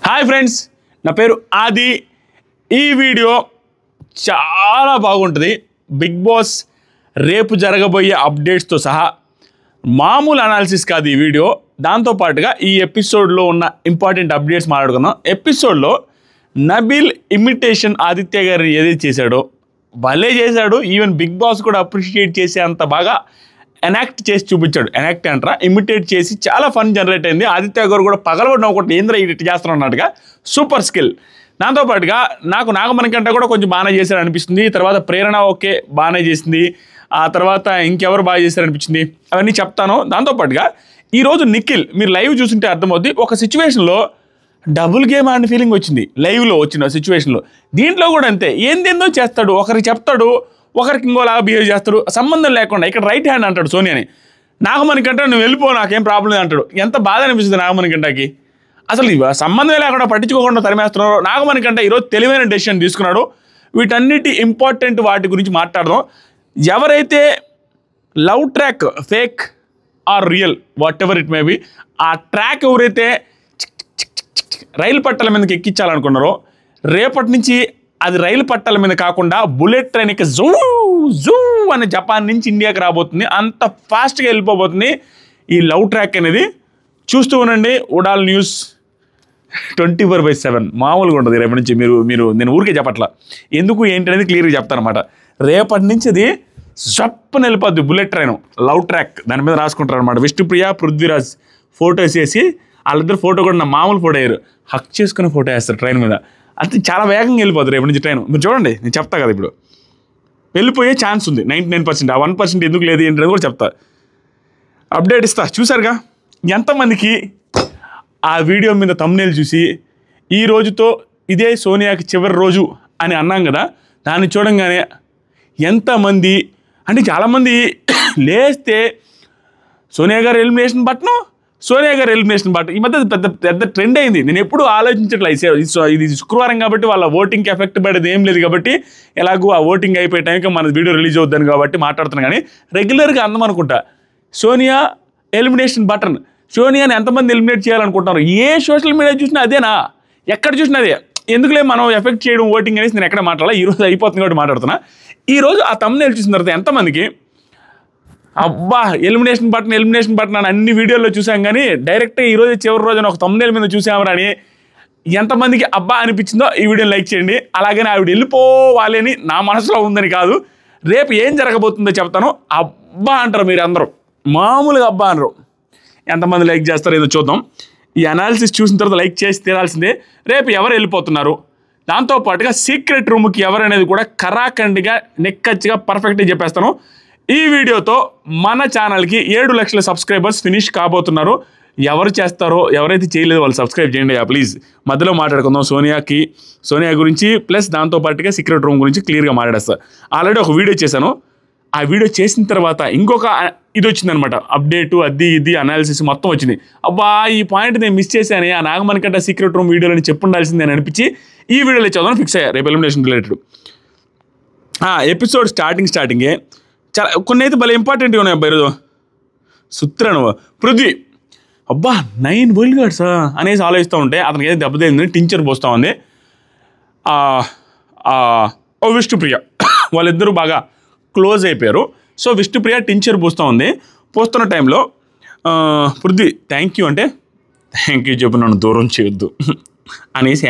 Hi friends, నా పేరు ఆది. ఈ వీడియో చాలా బాగుంటుంది. బిగ్ బాస్ రేపు జరగబోయే అప్డేట్స్తో సహా మామూలు అనాలిసిస్ కాదు ఈ వీడియో. దాంతోపాటుగా ఈ ఎపిసోడ్లో ఉన్న ఇంపార్టెంట్ అప్డేట్స్ మాట్లాడుకుందాం. ఎపిసోడ్లో నబీల్ ఇమిటేషన్ ఆదిత్య గారిని ఏదైతే చేశాడో భలే చేశాడు. ఈవెన్ బిగ్ బాస్ కూడా అప్రిషియేట్ చేసే అంత బాగా ఎనాక్ట్ చేసి చూపించాడు. ఎనాక్ట్ అంటారా, ఇమిటేట్ చేసి చాలా ఫన్ జనరేట్ అయింది. ఆదిత్య గారు కూడా పగలబడిన ఒకటి ఏంద్ర ఇటు చేస్తున్నట్టుగా సూపర్ స్కిల్. దాంతోపాటుగా నాకు నాగమణి కంటే కూడా కొంచెం బాగానే చేశారు అనిపిస్తుంది. తర్వాత ప్రేరణ ఓకే బాగానే చేసింది. ఆ తర్వాత ఇంకెవరు బాగా చేశారు అనిపించింది, అవన్నీ చెప్తాను. దాంతోపాటుగా ఈరోజు నిఖిల్ మీరు లైవ్ చూస్తుంటే అర్థమవుద్ది, ఒక సిచ్యువేషన్లో డబుల్ గేమ్ ఆడిన ఫీలింగ్ వచ్చింది లైవ్లో వచ్చిన సిచ్యువేషన్లో. దీంట్లో కూడా అంతే, ఏందేందో చేస్తాడు, ఒకరికి చెప్తాడు, ఒకరికి ఇంకోలాగా బిహేవ్ చేస్తాడు, సంబంధం లేకుండా. ఇక్కడ రైట్ హ్యాండ్ అంటాడు సోనియాని, నాగమణి కంటే నువ్వు వెళ్ళిపో నాకేం ప్రాబ్లం అంటాడు. ఎంత బాధ అనిపిస్తుంది నాగమణి కంటకి. అసలు సంబంధం లేకుండా పట్టించుకోకుండా తరిమేస్తున్నారు. నాగమణి కంటే ఈరోజు తెలివైన డెసిషన్ తీసుకున్నాడు. వీటన్నిటి ఇంపార్టెంట్ వాటి గురించి మాట్లాడదాం. ఎవరైతే love track fake are real what ever it may be, ఆ ట్రాక్ ఎవరైతే రైలు పట్టాల మీదకి ఎక్కించాలనుకున్నారో, రేపటి నుంచి అది రైలు పట్టాల మీద కాకుండా బుల్లెట్ ట్రైన్కి జూ జూ అని జపాన్ నుంచి ఇండియాకి రాబోతుంది. అంత ఫాస్ట్గా వెళ్ళిపోబోతుంది ఈ లవ్ ట్రాక్ అనేది. చూస్తూ ఉండండి ఉడాల్ న్యూస్ 24/7. మామూలుగా ఉంటుంది రేపటి నుంచి. మీరు నేను ఊరికే చెప్పట్లా, ఎందుకు ఏంటి అనేది క్లియర్గా చెప్తానమాట. రేపటి నుంచి అది జప్పని వెళ్ళిపోద్ది బుల్లెట్ ట్రైన్ లవ్ ట్రాక్. దాని మీద రాసుకుంటారు అనమాట. విష్ణుప్రియ పృథ్వీరాజ్ ఫోటోస్ వేసి, వాళ్ళిద్దరు ఫోటో కూడా నా మామూలు ఫోటో వేయరు, హక్ చేసుకుని ఫోటో వేస్తారు ట్రైన్ మీద. అంటే చాలా వేగంగా వెళ్ళిపోతుంది రేపటి నుంచి ట్రైన్. మీరు చూడండి, నేను చెప్తా కదా, ఇప్పుడు వెళ్ళిపోయే ఛాన్స్ ఉంది 99%. ఆ 1% ఎందుకు లేదు ఏంటనేది కూడా చెప్తా, అప్డేట్ ఇస్తా. చూసారుగా ఎంతమందికి ఆ వీడియో మీద థంబ్నెయిల్ చూసి ఈ రోజుతో ఇదే సోనియాకి చివరి రోజు అని అన్నాం కదా, దాన్ని చూడంగానే ఎంతమంది అంటే చాలామంది లేస్తే సోనియా గారు ఎలిమినేషన్ బటను, సోనియా గారు ఎలిమినేషన్ బటన్ ఈ మధ్య పెద్ద పెద్ద ట్రెండ్ అయింది. నేను ఎప్పుడు ఆలోచించట్లేదు, ఇది శుక్రవారం కాబట్టి వాళ్ళ ఓటింగ్కి ఎఫెక్ట్ పడేది ఏం లేదు కాబట్టి, ఎలాగో ఆ ఓటింగ్ అయిపోయే టైంకి మన వీడియో రిలీజ్ అవుద్దని కాబట్టి మాట్లాడుతున్నాను. కానీ రెగ్యులర్గా అందం అనుకుంటా సోనియా ఎలిమినేషన్ బటన్, సోనియాని ఎంతమంది ఎలిమినేట్ చేయాలనుకుంటున్నారు. ఏ సోషల్ మీడియా చూసినా అదేనా, ఎక్కడ చూసినా అదే. ఎందుకులే మనం ఎఫెక్ట్ చేయడం ఓటింగ్ అనేసి నేను ఎక్కడ మాట్లాడాలి, ఈరోజు అయిపోతుంది కాబట్టి మాట్లాడుతున్నా. ఈరోజు ఆ థంబ్నెయిల్ చూసిన తర్వాత ఎంతమందికి అబ్బా ఎలిమినేషన్ బటన్ అని అన్ని వీడియోల్లో చూసాం, కానీ డైరెక్ట్గా ఈరోజు చివరి రోజు అని ఒక థంబ్నెయిల్ మీద చూసామరా అని ఎంతమందికి అబ్బా అనిపించిందో ఈ వీడియోని లైక్ చేయండి. అలాగని ఆవిడ వెళ్ళిపోవాలి అని నా మనసులో ఉందని కాదు, రేపు ఏం జరగబోతుందో చెప్తాను. అబ్బా అంటారు మీరు అందరూ, మామూలుగా అబ్బా అనరు. ఎంతమంది లైక్ చేస్తారో ఏదో చూద్దాం. ఈ అనాలిసిస్ చూసిన తర్వాత లైక్ చేసి తీరాల్సిందే. రేపు ఎవరు వెళ్ళిపోతున్నారు, దాంతోపాటుగా సీక్రెట్ రూమ్కి ఎవరనేది కూడా కరాఖండిగా నిక్కచ్చిగా పర్ఫెక్ట్గా చెప్పేస్తాను. ఈ వీడియోతో మన ఛానల్కి 7 లక్షల సబ్స్క్రైబర్స్ ఫినిష్ కాబోతున్నారు. ఎవరు చేస్తారో, ఎవరైతే చేయలేదో వాళ్ళు సబ్స్క్రైబ్ చేయండి ప్లీజ్. మధ్యలో మాట్లాడుకుందాం సోనియా గురించి, ప్లస్ దాంతోపాటుగా సీక్రెట్ రూమ్ గురించి క్లియర్గా మాట్లాడేస్తా. ఆల్రెడీ ఒక వీడియో చేశాను. ఆ వీడియో చేసిన తర్వాత ఇంకొక ఇది వచ్చిందనమాట, అప్డేటు అది ఇది అనాలిసిస్ మొత్తం వచ్చింది. అబ్బా ఈ పాయింట్ నేను మిస్ చేశాను, ఆ నాగమణి కంటే సీక్రెట్ రూమ్ వీడియోలని చెప్పుండాల్సింది అని అనిపించి ఈ వీడియోలో చదవని ఫిక్స్ అయ్యా రేపు ఎలిమినేషన్ రిలేటెడ్. ఎపిసోడ్ స్టార్టింగే చాలా కొన్ని అయితే భలే ఇంపార్టెంట్గా ఉన్నాయి. అబ్బాయి ఈరోజు సుత్రను పృథ్వీ అబ్బా 9 వరల్డ్ కార్డ్సా అనేసి ఆలోచిస్తూ ఉంటే అతనికి ఏదో దెబ్బతేంది, టించర్ పోస్తూ ఉంది. విష్ణుప్రియ వాళ్ళిద్దరూ బాగా క్లోజ్ అయిపోయారు. సో విష్ణుప్రియ టించర్ పోస్తున్న టైంలో పృథ్వీ థ్యాంక్ యూ అంటే థ్యాంక్ యూ చెప్పు నన్ను దూరం చేయొద్దు అనేసి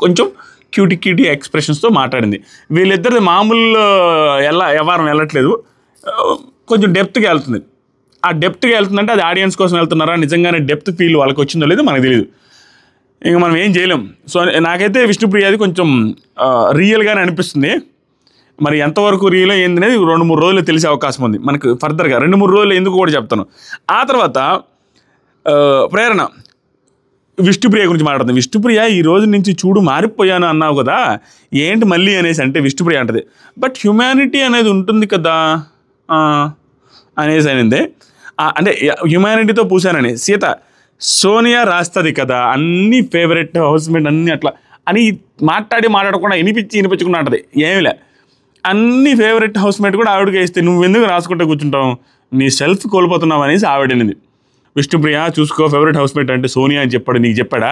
కొంచెం క్యూటీ ఎక్స్ప్రెషన్స్తో మాట్లాడింది. వీళ్ళిద్దరిది మామూలు వ్యవహారం వెళ్ళట్లేదు, కొంచెం డెప్త్గా వెళ్తుంది. ఆ డెప్త్గా వెళ్తుందంటే అది ఆడియన్స్ కోసం వెళ్తున్నారా, నిజంగానే డెప్త్ ఫీల్ వాళ్ళకి వచ్చిందో లేదో మనకు తెలియదు. ఇంకా మనం ఏం చేయలేం. సో నాకైతే విష్ణుప్రియది కొంచెం రియల్గానే అనిపిస్తుంది. మరి ఎంతవరకు రియల్ అయ్యింది అనేది 2-3 రోజులు తెలిసే అవకాశం ఉంది మనకు. ఫర్దర్గా 2-3 రోజులు ఎందుకు కూడా చెప్తాను. ఆ తర్వాత ప్రేరణ విష్ణుప్రియ గురించి మాట్లాడుతుంది. విష్ణుప్రియ ఈ రోజు నుంచి చూడు మారిపోయాను అన్నావు కదా, ఏంటి మళ్ళీ అనేసి అంటే విష్ణుప్రియ అంటది, బట్ హ్యుమానిటీ అనేది ఉంటుంది కదా అనేసి అనింది. అంటే హ్యుమానిటీతో పూసానని సీత సోనియా రాస్తుంది కదా, అన్ని ఫేవరెట్ హౌస్మేట్ అన్నీ అట్లా అని మాట్లాడకుండా వినిపించకుండా అంటది. ఏమిలే, అన్ని ఫేవరెట్ హౌస్మేట్ కూడా ఆవిడకి వేస్తే నువ్వు ఎందుకు రాసుకుంటే కూర్చుంటావు, నీ సెల్ఫ్ కోల్పోతున్నావు అనేసి ఆవిడ వెళ్ళింది. విష్ణుప్రియ చూసుకో ఫేవరెట్ హౌస్మేట్ అంటే సోనియా అని చెప్పాడు, నీకు చెప్పాడా,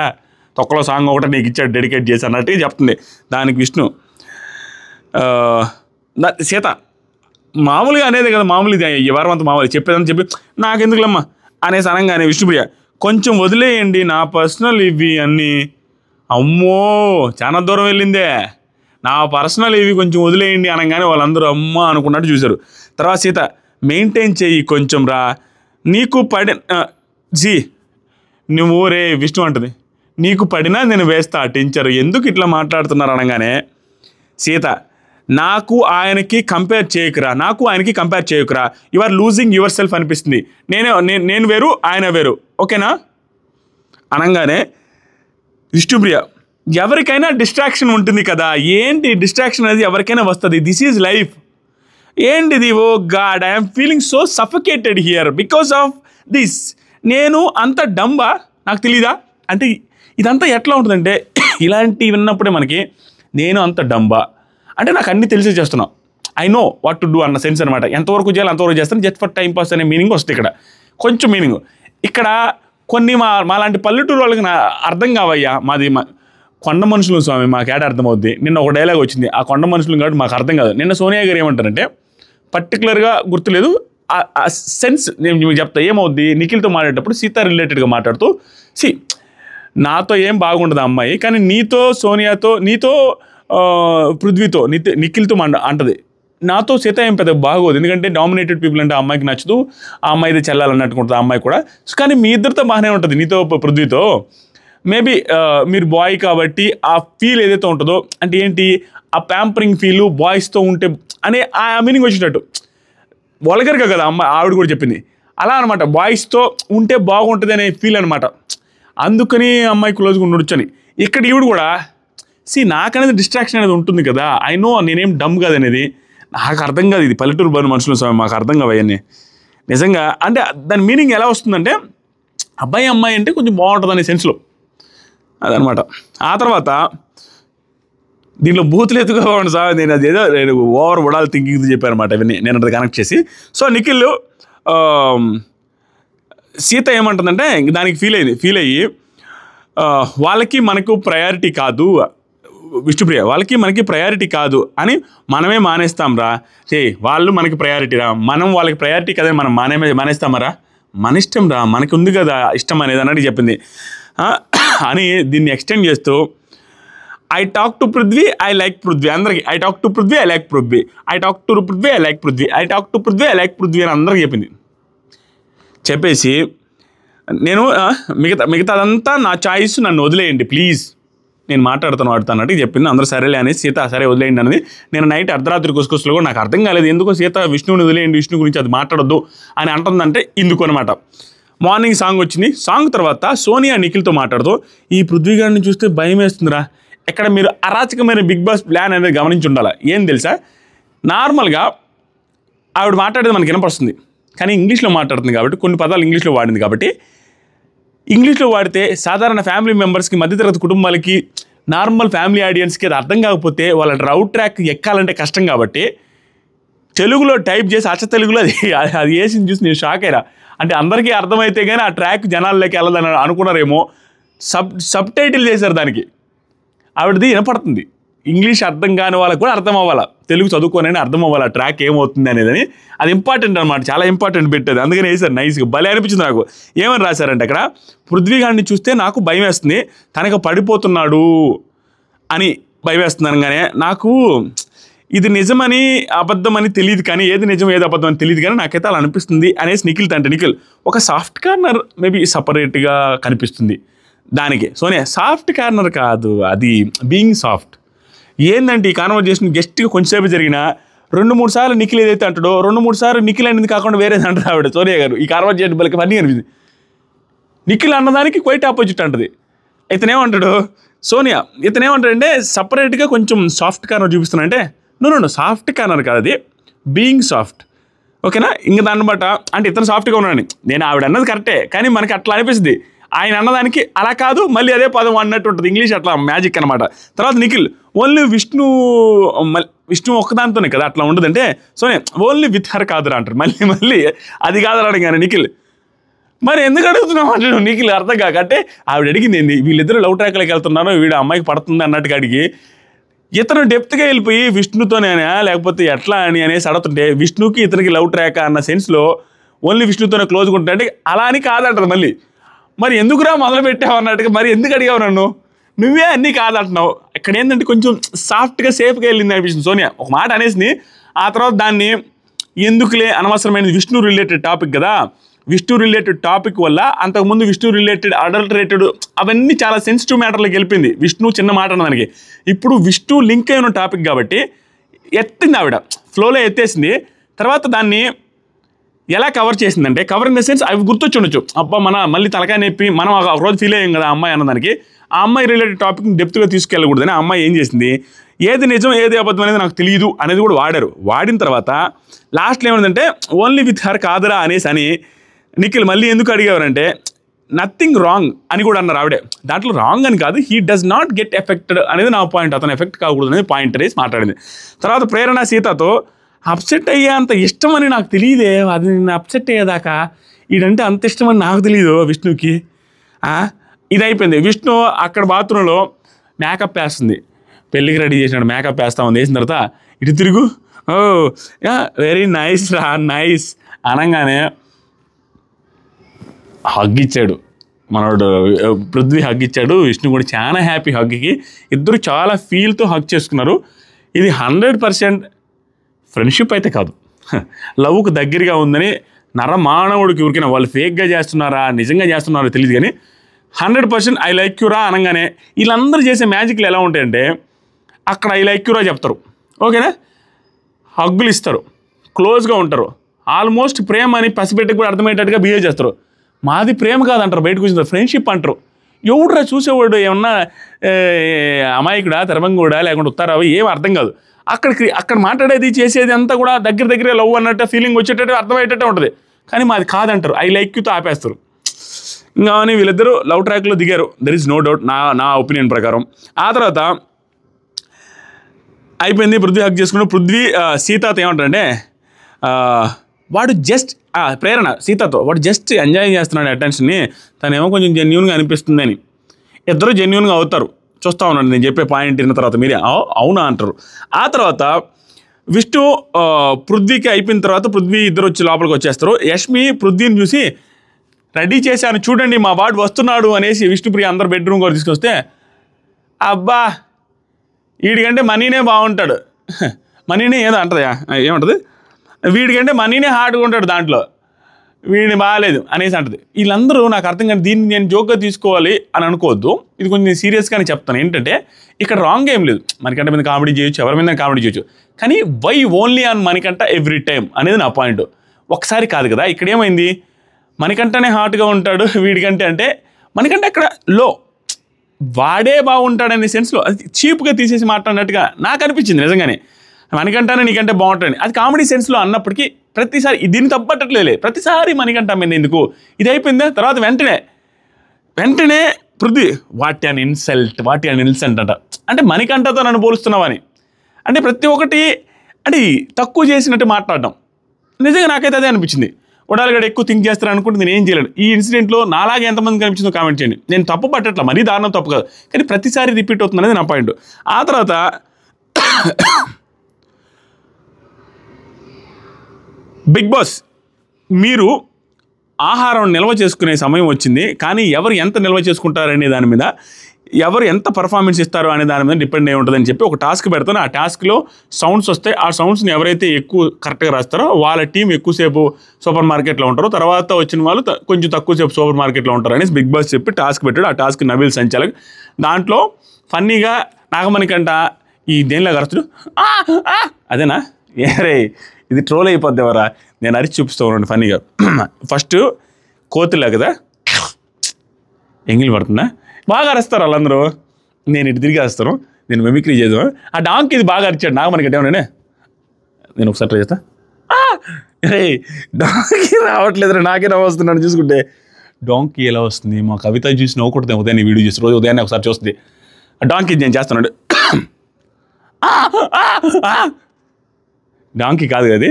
తొక్కలో సాంగ్ ఒకటి నీకు ఇచ్చాడు డెడికేట్ చేసి అన్నట్టుగా చెప్తుంది. దానికి విష్ణు సీత మామూలుగా అనేది కదా, మామూలు ఇది ఈ వారం అంతా మామూలు చెప్పేదని చెప్పి నాకెందుకులమ్మా అనేసి అనగానే విష్ణుప్రియ కొంచెం వదిలేయండి నా పర్సనల్ ఇవి అన్నీ. అమ్మో చాలా దూరం వెళ్ళిందే, నా పర్సనల్ ఇవి కొంచెం వదిలేయండి అనగానే వాళ్ళందరూ అమ్మ అనుకున్నట్టు చూశారు. తర్వాత సీత మెయింటైన్ చెయ్యి కొంచెం రా, నీకు నువ్వు రే విష్ణు అంటుంది, నీకు పడినా నేను వేస్తా టించరు, ఎందుకు ఇట్లా మాట్లాడుతున్నారు అనగానే సీత నాకు ఆయనకి కంపేర్ చేయకురా, you are losing yourself అనిపిస్తుంది, నేను వేరు ఆయన వేరు, ఓకేనా అనగానే విష్ణుప్రియ ఎవరికైనా డిస్ట్రాక్షన్ ఉంటుంది కదా, ఏంటి డిస్ట్రాక్షన్ అనేది ఎవరికైనా వస్తుంది, దిస్ ఈజ్ లైఫ్, ఏంటిది, oh god I'm feeling so suffocated here because of this, నేను అంత డంబా నాకు తెలీదా అంటే ఇదంతా ఎట్లా ఉంటుందంటే ఇలాంటివి విన్నప్పుడే మనకి నేను అంత డంబా అంటే నాకు అన్నీ తెలిసి చేస్తున్నాను, I know what to do అన్న సెన్స్ అనమాట. ఎంతవరకు చేయాలి అంతవరకు చేస్తాను, జస్ట్ ఫర్ టైం పాస్ అనే మీనింగ్ వస్తుంది ఇక్కడ, కొంచెం మీనింగ్ ఇక్కడ కొన్ని మాలాంటి పల్లెటూరు వాళ్ళకి అర్థం కావయ్యా, మాది కొండ మనుషులు స్వామి మాకేడ అర్థమవుద్ది. నిన్న ఒక డైలాగ్ వచ్చింది, ఆ కొండ మనుషులు కాబట్టి మాకు అర్థం కాదు. నిన్న సోనియా గారు ఏమంటారంటే పర్టికులర్గా గుర్తులేదు ఆ సెన్స్ నేను మీకు చెప్తా ఏమవుద్ది, నిఖిల్తో మాట్లాడేటప్పుడు సీతా రిలేటెడ్గా మాట్లాడుతూ నాతో ఏం బాగుండదు అమ్మాయి, కానీ నీతో సోనియాతో నీతో పృథ్వీతో నిఖిల్తో అంటది, నాతో సీత ఏం పెద్ద బాగోదు, ఎందుకంటే డామినేటెడ్ పీపుల్ అంటే ఆ అమ్మాయికి నచ్చదు, ఆ అమ్మాయిది చెల్లాలన్నట్టుకుంటుంది ఆ అమ్మాయి కూడా, కానీ మీ ఇద్దరితో బాగానే ఉంటుంది నీతో పృథ్వీతో, మేబీ మీరు బాయ్ కాబట్టి ఆ ఫీల్ ఏదైతే ఉంటుందో అంటే ఏంటి ఆ ప్యాంపరింగ్ ఫీలు బాయ్స్తో ఉంటే అనే ఆ మీనింగ్ వచ్చేటట్టు వల్గర్గా కదా ఆవిడ కూడా చెప్పింది, అలా అనమాట, బాయ్స్తో ఉంటే బాగుంటుంది అనే ఫీల్ అనమాట, అందుకని అమ్మాయి క్లోజ్గా ఉండొచ్చని. ఇక్కడ ఈవిడ కూడా నాకనేది డిస్ట్రాక్షన్ అనేది ఉంటుంది కదా, ఐ నో నేనేం డమ్ కాదనేది, నాకు అర్థం కాదు, ఇది పల్లెటూరు బరి మనుషులు స్వామి మాకు అర్థం కావు అవన్నీ నిజంగా. అంటే దాని మీనింగ్ ఎలా వస్తుందంటే అబ్బాయి అమ్మాయి అంటే కొంచెం బాగుంటుంది అనే సెన్స్లో అదనమాట. ఆ తర్వాత దీంట్లో బూతులు ఎత్తుగా బాగుంటుంది సార్, నేను ఓవర్ వడాలి థింకింగ్ చెప్పాను అనమాట ఇవన్నీ నేను అది కనెక్ట్ చేసి. సో నిఖిల్ సీత ఏమంటుందంటే దానికి ఫీల్ అయ్యి వాళ్ళకి మనకు ప్రయారిటీ కాదు విష్ణుప్రియ, వాళ్ళకి మనకి ప్రయారిటీ కాదు అని మనమే మానేస్తాం రా, వాళ్ళు మనకి ప్రయారిటీ రా, మనం వాళ్ళకి ప్రయారిటీ కదని మనం మానేస్తామరా, మన ఇష్టం రా, మనకి ఉంది కదా ఇష్టం అనేది అన్నట్టు చెప్పింది అని దీన్ని ఎక్స్టెండ్ చేస్తూ I talk to Prithvi I like Prithvi, అందరికి I talk to Prithvi I like Prithvi, I talk to Prithvi I like Prithvi, I talk to Prithvi I like Prithvi అని అందరికి చెప్పింది. చెప్పేసి నేను మిగతాదంతా నా చాయిస్, నన్ను వదిలేయండి ప్లీజ్, నేను మాట్లాడుతాను అన్నట్టు చెప్పింది. అందరూ సరేలే అని సీత సరే వదిలేయండి అనేది. నేను నైట్ అర్ధరాత్రి కుసుకుసులో కూడా నాకు అర్థం కాలేదు ఎందుకో సీత విష్ణువుని వదిలేయండి, విష్ణు గురించి అది మాట్లాడొద్దు అని అంటుందంటే ఇందుకు అనమాట. మార్నింగ్ సాంగ్ వచ్చింది, సాంగ్ తర్వాత సోనియా నిఖిల్తో మాట్లాడుతూ ఈ పృథ్వీ గారిని చూస్తే భయం వేస్తుందిరా, ఎక్కడ మీరు అరాచకమైన బిగ్ బాస్ ప్లాన్ అనేది గమనించి ఉండాలి. ఏం తెలుసా, నార్మల్గా ఆవిడ మాట్లాడేది మనకి వినపడుతుంది, కానీ ఇంగ్లీష్లో మాట్లాడుతుంది కాబట్టి కొన్ని పదాలు ఇంగ్లీష్లో వాడింది కాబట్టి, ఇంగ్లీష్లో వాడితే సాధారణ ఫ్యామిలీ మెంబర్స్కి మధ్యతరగతి కుటుంబాలకి నార్మల్ ఫ్యామిలీ ఆడియన్స్కి అది అర్థం కాకపోతే వాళ్ళ రౌట్ ట్రాక్ ఎక్కాలంటే కష్టం కాబట్టి తెలుగులో టైప్ చేసి అచ్చ తెలుగులో అది వేసి చూసి నేను షాక్ అయ్యా. అంటే అందరికీ అర్థమైతే కానీ ఆ ట్రాక్ జనాల్లోకి వెళ్ళదని అనుకున్నారేమో, సబ్ టైటిల్ చేశారు దానికి. ఆవిడది వినపడుతుంది, ఇంగ్లీష్ అర్థం కాని వాళ్ళకి కూడా అర్థం అవ్వాలా, తెలుగు చదువుకోనని అర్థం అవ్వాలి ఆ ట్రాక్ ఏమవుతుంది అనేది. అది ఇంపార్టెంట్ అనమాట, చాలా ఇంపార్టెంట్ పెట్టేది, అందుకని వేసారు నైస్గా, భలే అనిపించింది నాకు. ఏమని రాశారంటే అక్కడ పృథ్వీ గారిని చూస్తే నాకు భయం వేస్తుంది, తనకు పడిపోతున్నాడు అని భయం వేస్తుంది అనగానే నాకు ఇది నిజమని అబద్ధమని తెలియదు, కానీ ఏది నిజం ఏది అబద్ధం అని తెలియదు, కానీ నాకైతే అలా అనిపిస్తుంది అనేసి నిఖిల్ తంటే నిఖిల్ ఒక సాఫ్ట్ కార్నర్ మేబీ సపరేట్గా కనిపిస్తుంది దానికి. సోనియా సాఫ్ట్ కార్నర్ కాదు, అది బీయింగ్ సాఫ్ట్. ఏంటంటే ఈ కాన్వర్జేషన్ గెస్ట్గా కొంచెంసేపు జరిగిన 2-3 సార్లు నిఖిల్ ఏదైతే అంటాడో 2-3 సార్లు నిఖిల్ అనేది కాకుండా వేరేది అంటారు ఆవిడ సోనియా గారు. ఈ కాన్వర్జేషన్ బలకి అన్నీ అనిపించింది. నిఖిల్ అన్నదానికి క్వైట్ ఆపోజిట్ అంటది. ఇతనేమంటాడు సోనియా, ఇతనేమంటాడంటే సపరేట్గా కొంచెం సాఫ్ట్ కార్నర్ చూపిస్తున్నా అంటే నో సాఫ్ట్ కార్నర్ కాదు, అది బీయింగ్ సాఫ్ట్, ఓకేనా. ఇంకా దాన్ని బట్ట అంటే ఇతను సాఫ్ట్గా ఉన్నాడని, నేను ఆవిడ అన్నది కరెక్టే, కానీ మనకి అట్లా అనిపిస్తుంది, ఆయన అన్నదానికి అలా కాదు మళ్ళీ అదే పదం అన్నట్టు ఉంటుంది, ఇంగ్లీష్ అట్లా మ్యాజిక్ అనమాట. తర్వాత నిఖిల్ ఓన్లీ విష్ణు ఒక్కదానితోనే కదా అట్లా ఉండదంటే సోనియా ఓన్లీ విత్ హర్ కాదురా అంటారు, మళ్ళీ అది కాదురా కానీ నిఖిల్ మరి ఎందుకు అడుగుతున్నావు అంటే నీకు ఇలా అర్థం కాక అంటే ఆవిడ అడిగింది ఏంది, వీళ్ళిద్దరు లవ్ ట్రాక్లోకి వెళ్తున్నారు, వీడు అమ్మాయికి పడుతుంది అన్నట్టుగా అడిగి ఇతను డెప్త్గా వెళ్ళిపోయి విష్ణుతోనేనా లేకపోతే ఎట్లా అని అనేసి అడుగుతుంటే విష్ణుకి ఇతనికి లవ్ ట్రాక్ అన్న సెన్స్లో ఓన్లీ విష్ణుతోనే క్లోజ్గా ఉంటాయంటే అలా అని కాదంటారు మళ్ళీ. మరి ఎందుకురా మొదలు పెట్టావు అన్నట్టుగా మరి ఎందుకు అడిగావు నన్ను, నువ్వే అన్నీ కాదంటున్నావు. ఇక్కడ ఏంటంటే కొంచెం సాఫ్ట్గా సేఫ్గా వెళ్ళింది అనిపిస్తుంది సోనియా. ఒక మాట అనేసి ఆ తర్వాత దాన్ని ఎందుకులే అనవసరమైనది విష్ణు రిలేటెడ్ టాపిక్ కదా, విష్ణు రిలేటెడ్ టాపిక్ వల్ల అంతకుముందు విష్ణు రిలేటెడ్ అడల్టరేటెడ్ అవన్నీ చాలా సెన్సిటివ్ మ్యాటర్లోకి వెళ్ళిపోయింది. విష్ణు చిన్న మాట అన్నదానికి ఇప్పుడు విష్ణు లింక్ అయిన టాపిక్ కాబట్టి ఎత్తింది ఆవిడ, ఫ్లోలో ఎత్తేసింది. తర్వాత దాన్ని ఎలా కవర్ చేసిందంటే కవర్ ఇన్ ద సెన్స్ అవి గుర్తొచ్చుండొచ్చు, అబ్బా మన మళ్ళీ తలకాయ నొప్పి మనం ఒక రోజు ఫీల్ అయ్యాం కదా అమ్మాయి అన్నదానికి. ఆ అమ్మాయి రిలేటెడ్ టాపిక్ని డెప్త్గా తీసుకెళ్ళకూడదని ఆ అమ్మాయి ఏం చేసింది, ఏది నిజం ఏది అబద్ధం అనేది నాకు తెలియదు అనేది కూడా వాడారు. వాడిన తర్వాత లాస్ట్లో ఏమైందంటే ఓన్లీ విత్ హర్ కాదురా అనేసి అని నిఖిల్ మళ్ళీ ఎందుకు అడిగేవారంటే నథింగ్ రాంగ్ అని కూడా అన్నారు ఆవిడే. దాంట్లో రాంగ్ అని కాదు, he does not get affected అనేది నా పాయింట్, అతను ఎఫెక్ట్ కాకూడదు అనేది పాయింట్ అనేసి మాట్లాడింది. తర్వాత ప్రేరణ సీతతో అప్సెట్ అయ్యే అంత ఇష్టం అని నాకు తెలియదే, అది నేను అప్సెట్ అయ్యేదాకా ఈడంటే అంత ఇష్టమని నాకు తెలియదు విష్ణుకి. ఇది అయిపోయింది. విష్ణు అక్కడ బాత్రూంలో మేకప్ వేస్తుంది, పెళ్ళికి రెడీ చేసినాడు, మేకప్ వేస్తా ఉంది. వేసిన తర్వాత ఇటు తిరుగు, ఓ వెరీ నైస్ రా నైస్ అనగానే హగ్ ఇచ్చాడు మనోడు, పృథ్వీ హగ్ ఇచ్చాడు. విష్ణు కూడా చాలా హ్యాపీ హగ్కి, ఇద్దరు చాలా ఫీల్తో హగ్ చేసుకున్నారు. ఇది 100% ఫ్రెండ్షిప్ అయితే కాదు, లవ్కు దగ్గరగా ఉందని నరమానవుడికి ఉరికిన వాళ్ళు ఫేక్గా చేస్తున్నారా నిజంగా చేస్తున్నారో తెలియదు కానీ 100% ఐ లైక్ యూరా అనగానే వీళ్ళందరూ చేసే మ్యాజిక్లు ఎలా ఉంటాయంటే అక్కడ ఐ లైక్ యూరా చెప్తారు, ఓకేనా, హగ్గులు ఇస్తారు, క్లోజ్గా ఉంటారు, ఆల్మోస్ట్ ప్రేమ అని పసిపెట్టకు కూడా అర్థమయ్యేటట్టుగా బిహేవ్ చేస్తారు. మాది ప్రేమ కాదంటారు, బయటకు వచ్చిన ఫ్రెండ్షిప్ అంటారు. ఎవడురా చూసేవాడు ఏమన్నా అమాయకుడా తెరవంగుడా లేకుంటే ఉత్తారావు ఏం అర్థం కాదు. అక్కడ మాట్లాడేది చేసేది అంతా కూడా దగ్గర లవ్ అన్నట్టు ఫీలింగ్ వచ్చేటట్టు అర్థమయ్యేటట్టే ఉంటుంది. కానీ మాది కాదంటారు, ఐ లైక్ యూతో ఆపేస్తారు. ఇంకా అని వీళ్ళిద్దరూ లవ్ ట్రాక్లో దిగారు, దెర్ ఈజ్ నో డౌట్ నా ఒపీనియన్ ప్రకారం. ఆ తర్వాత అయిపోయింది, పృథ్వీ హక్ చేసుకుని పృథ్వీ సీతతో ఏమంటారంటే వాడు జస్ట్ ప్రేరణ సీతతో వాడు జస్ట్ ఎంజాయ్ చేస్తున్నాడు అటెన్షన్ని, తనేమో కొంచెం జెన్యూన్గా అనిపిస్తుందని. ఇద్దరు జెన్యూన్గా అవుతారు, చూస్తూ ఉన్నాడు నేను చెప్పే పాయింట్ విన్న తర్వాత మీరే అవునా అంటారు. ఆ తర్వాత విష్ణు పృథ్వీకి అయిపోయిన తర్వాత పృథ్వీ ఇద్దరు వచ్చి లోపలికి వచ్చేస్తారు. యష్మి పృథ్వీని చూసి రెడీ చేశాను చూడండి మా వాడు వస్తున్నాడు అనేసి విష్ణుప్రియ అందరు బెడ్రూమ్ కూడా తీసుకొస్తే అబ్బా వీడికంటే మనీనే బాగుంటాడు, మనీనే ఏదో అంటదా ఏమంటుంది, వీడికంటే మనీనే హార్డ్గా ఉంటాడు దాంట్లో, వీడిని బాగాలేదు అనేసి అంటది. వీళ్ళందరూ నాకు అర్థం కానీ దీన్ని నేను జోక్గా తీసుకోవాలి అని అనుకోవద్దు, ఇది కొంచెం సీరియస్గానే చెప్తాను. ఏంటంటే ఇక్కడ రాంగ్ ఏం లేదు, మణికంఠ మీద కామెడీ చేయొచ్చు, ఎవరి మీద కామెడీ చేయొచ్చు, కానీ why only on Manikanta every time అనేది నా పాయింట్. ఒకసారి కాదు కదా, ఇక్కడ ఏమైంది మణికంఠనే హార్ట్గా ఉంటాడు వీడికంటే అంటే మణికంఠ అక్కడ లో వాడే బాగుంటాడనే సెన్స్లో అది చీప్గా తీసేసి మాట్లాడినట్టుగా నాకు అనిపించింది నిజంగానే. మణికంఠనే నీకంటే బాగుంటాడని అది కామెడీ సెన్స్లో అన్నప్పటికీ ప్రతిసారి దీన్ని తప్పట్టట్లేదు, ప్రతిసారి మణికంఠ మీద ఎందుకు ఇది అయిపోయిందా. తర్వాత వెంటనే పృథ్వీ వాట్ అన్ ఇన్సల్ట్ అంట, అంటే మణికంఠతో నన్ను పోలుస్తున్నావని, అంటే ప్రతి ఒక్కటి అంటే తక్కువ చేసినట్టు మాట్లాడడం. నిజంగా నాకైతే అదే అనిపించింది. ఉడాలిగడ ఎక్కువ థింక్ చేస్తారని అనుకుంటే నేను ఏం చేయలేను. ఈ ఇన్సిడెంట్లో నాలాగే ఎంతమంది కనిపించిందో కామెంట్ చేయండి. నేను తప్పు పట్టట్లా, మరీ దారుణం తప్పు కాదు, కానీ ప్రతిసారి రిపీట్ అవుతుంది అనేది నా పాయింట్. ఆ తర్వాత బిగ్ బాస్ మీరు ఆహారం నిల్వ చేసుకునే సమయం వచ్చింది, కానీ ఎవరు ఎంత నిల్వ చేసుకుంటారనే దాని మీద ఎవరు ఎంత పర్ఫార్మెన్స్ ఇస్తారు అనే దాని మీద డిపెండ్ అయి ఉంటుందని చెప్పి ఒక టాస్క్ పెడతాను. ఆ టాస్క్లో సౌండ్స్ వస్తాయి, ఆ సౌండ్స్ని ఎవరైతే ఎక్కువ కరెక్ట్గా రాస్తారో వాళ్ళ టీం ఎక్కువసేపు సూపర్ మార్కెట్లో ఉంటారో, తర్వాత వచ్చిన వాళ్ళు కొంచెం తక్కువసేపు సూపర్ మార్కెట్లో ఉంటారు అనేసి బిగ్ బాస్ చెప్పి టాస్క్ పెట్టాడు. ఆ టాస్క్ నవీల్ సంచాలక్. దాంట్లో ఫన్నీగా నాగమణికంట ఈ దేనిలాగా అరుస్తాడు అదేనా ఏరే ఇది ట్రోల్ అయిపోద్ది ఎవరా, నేను అరిచి చూపిస్తూ ఉన్నాను ఫన్నీగా. ఫస్ట్ కోతులే కదా ఎంగిల్ పడుతుందా బాగా అరుస్తారు వాళ్ళందరూ, నేను ఇటు తిరిగి అరుస్తాను, నేను మిమిక్రీ చేద్దాం. ఆ డాంకి ఇది బాగా అరిచాడు నాగమణికంట ఏమన్నా, నేను ఒకసారి ట్రై చేస్తా. రే డాంకీ రావట్లేదు, నాకే వస్తున్నాను చూసుకుంటే. డాంకీ ఎలా వస్తుంది, మా కవిత చూసి నవ్వుకుంటుంది ఉదయాన్నే వీడియో చూసి, రోజు ఉదయాన్నే ఒకసారి చూస్తుంది. ఆ డాంకీ నేను చేస్తున్నాడు, డాంకీ కాదు అది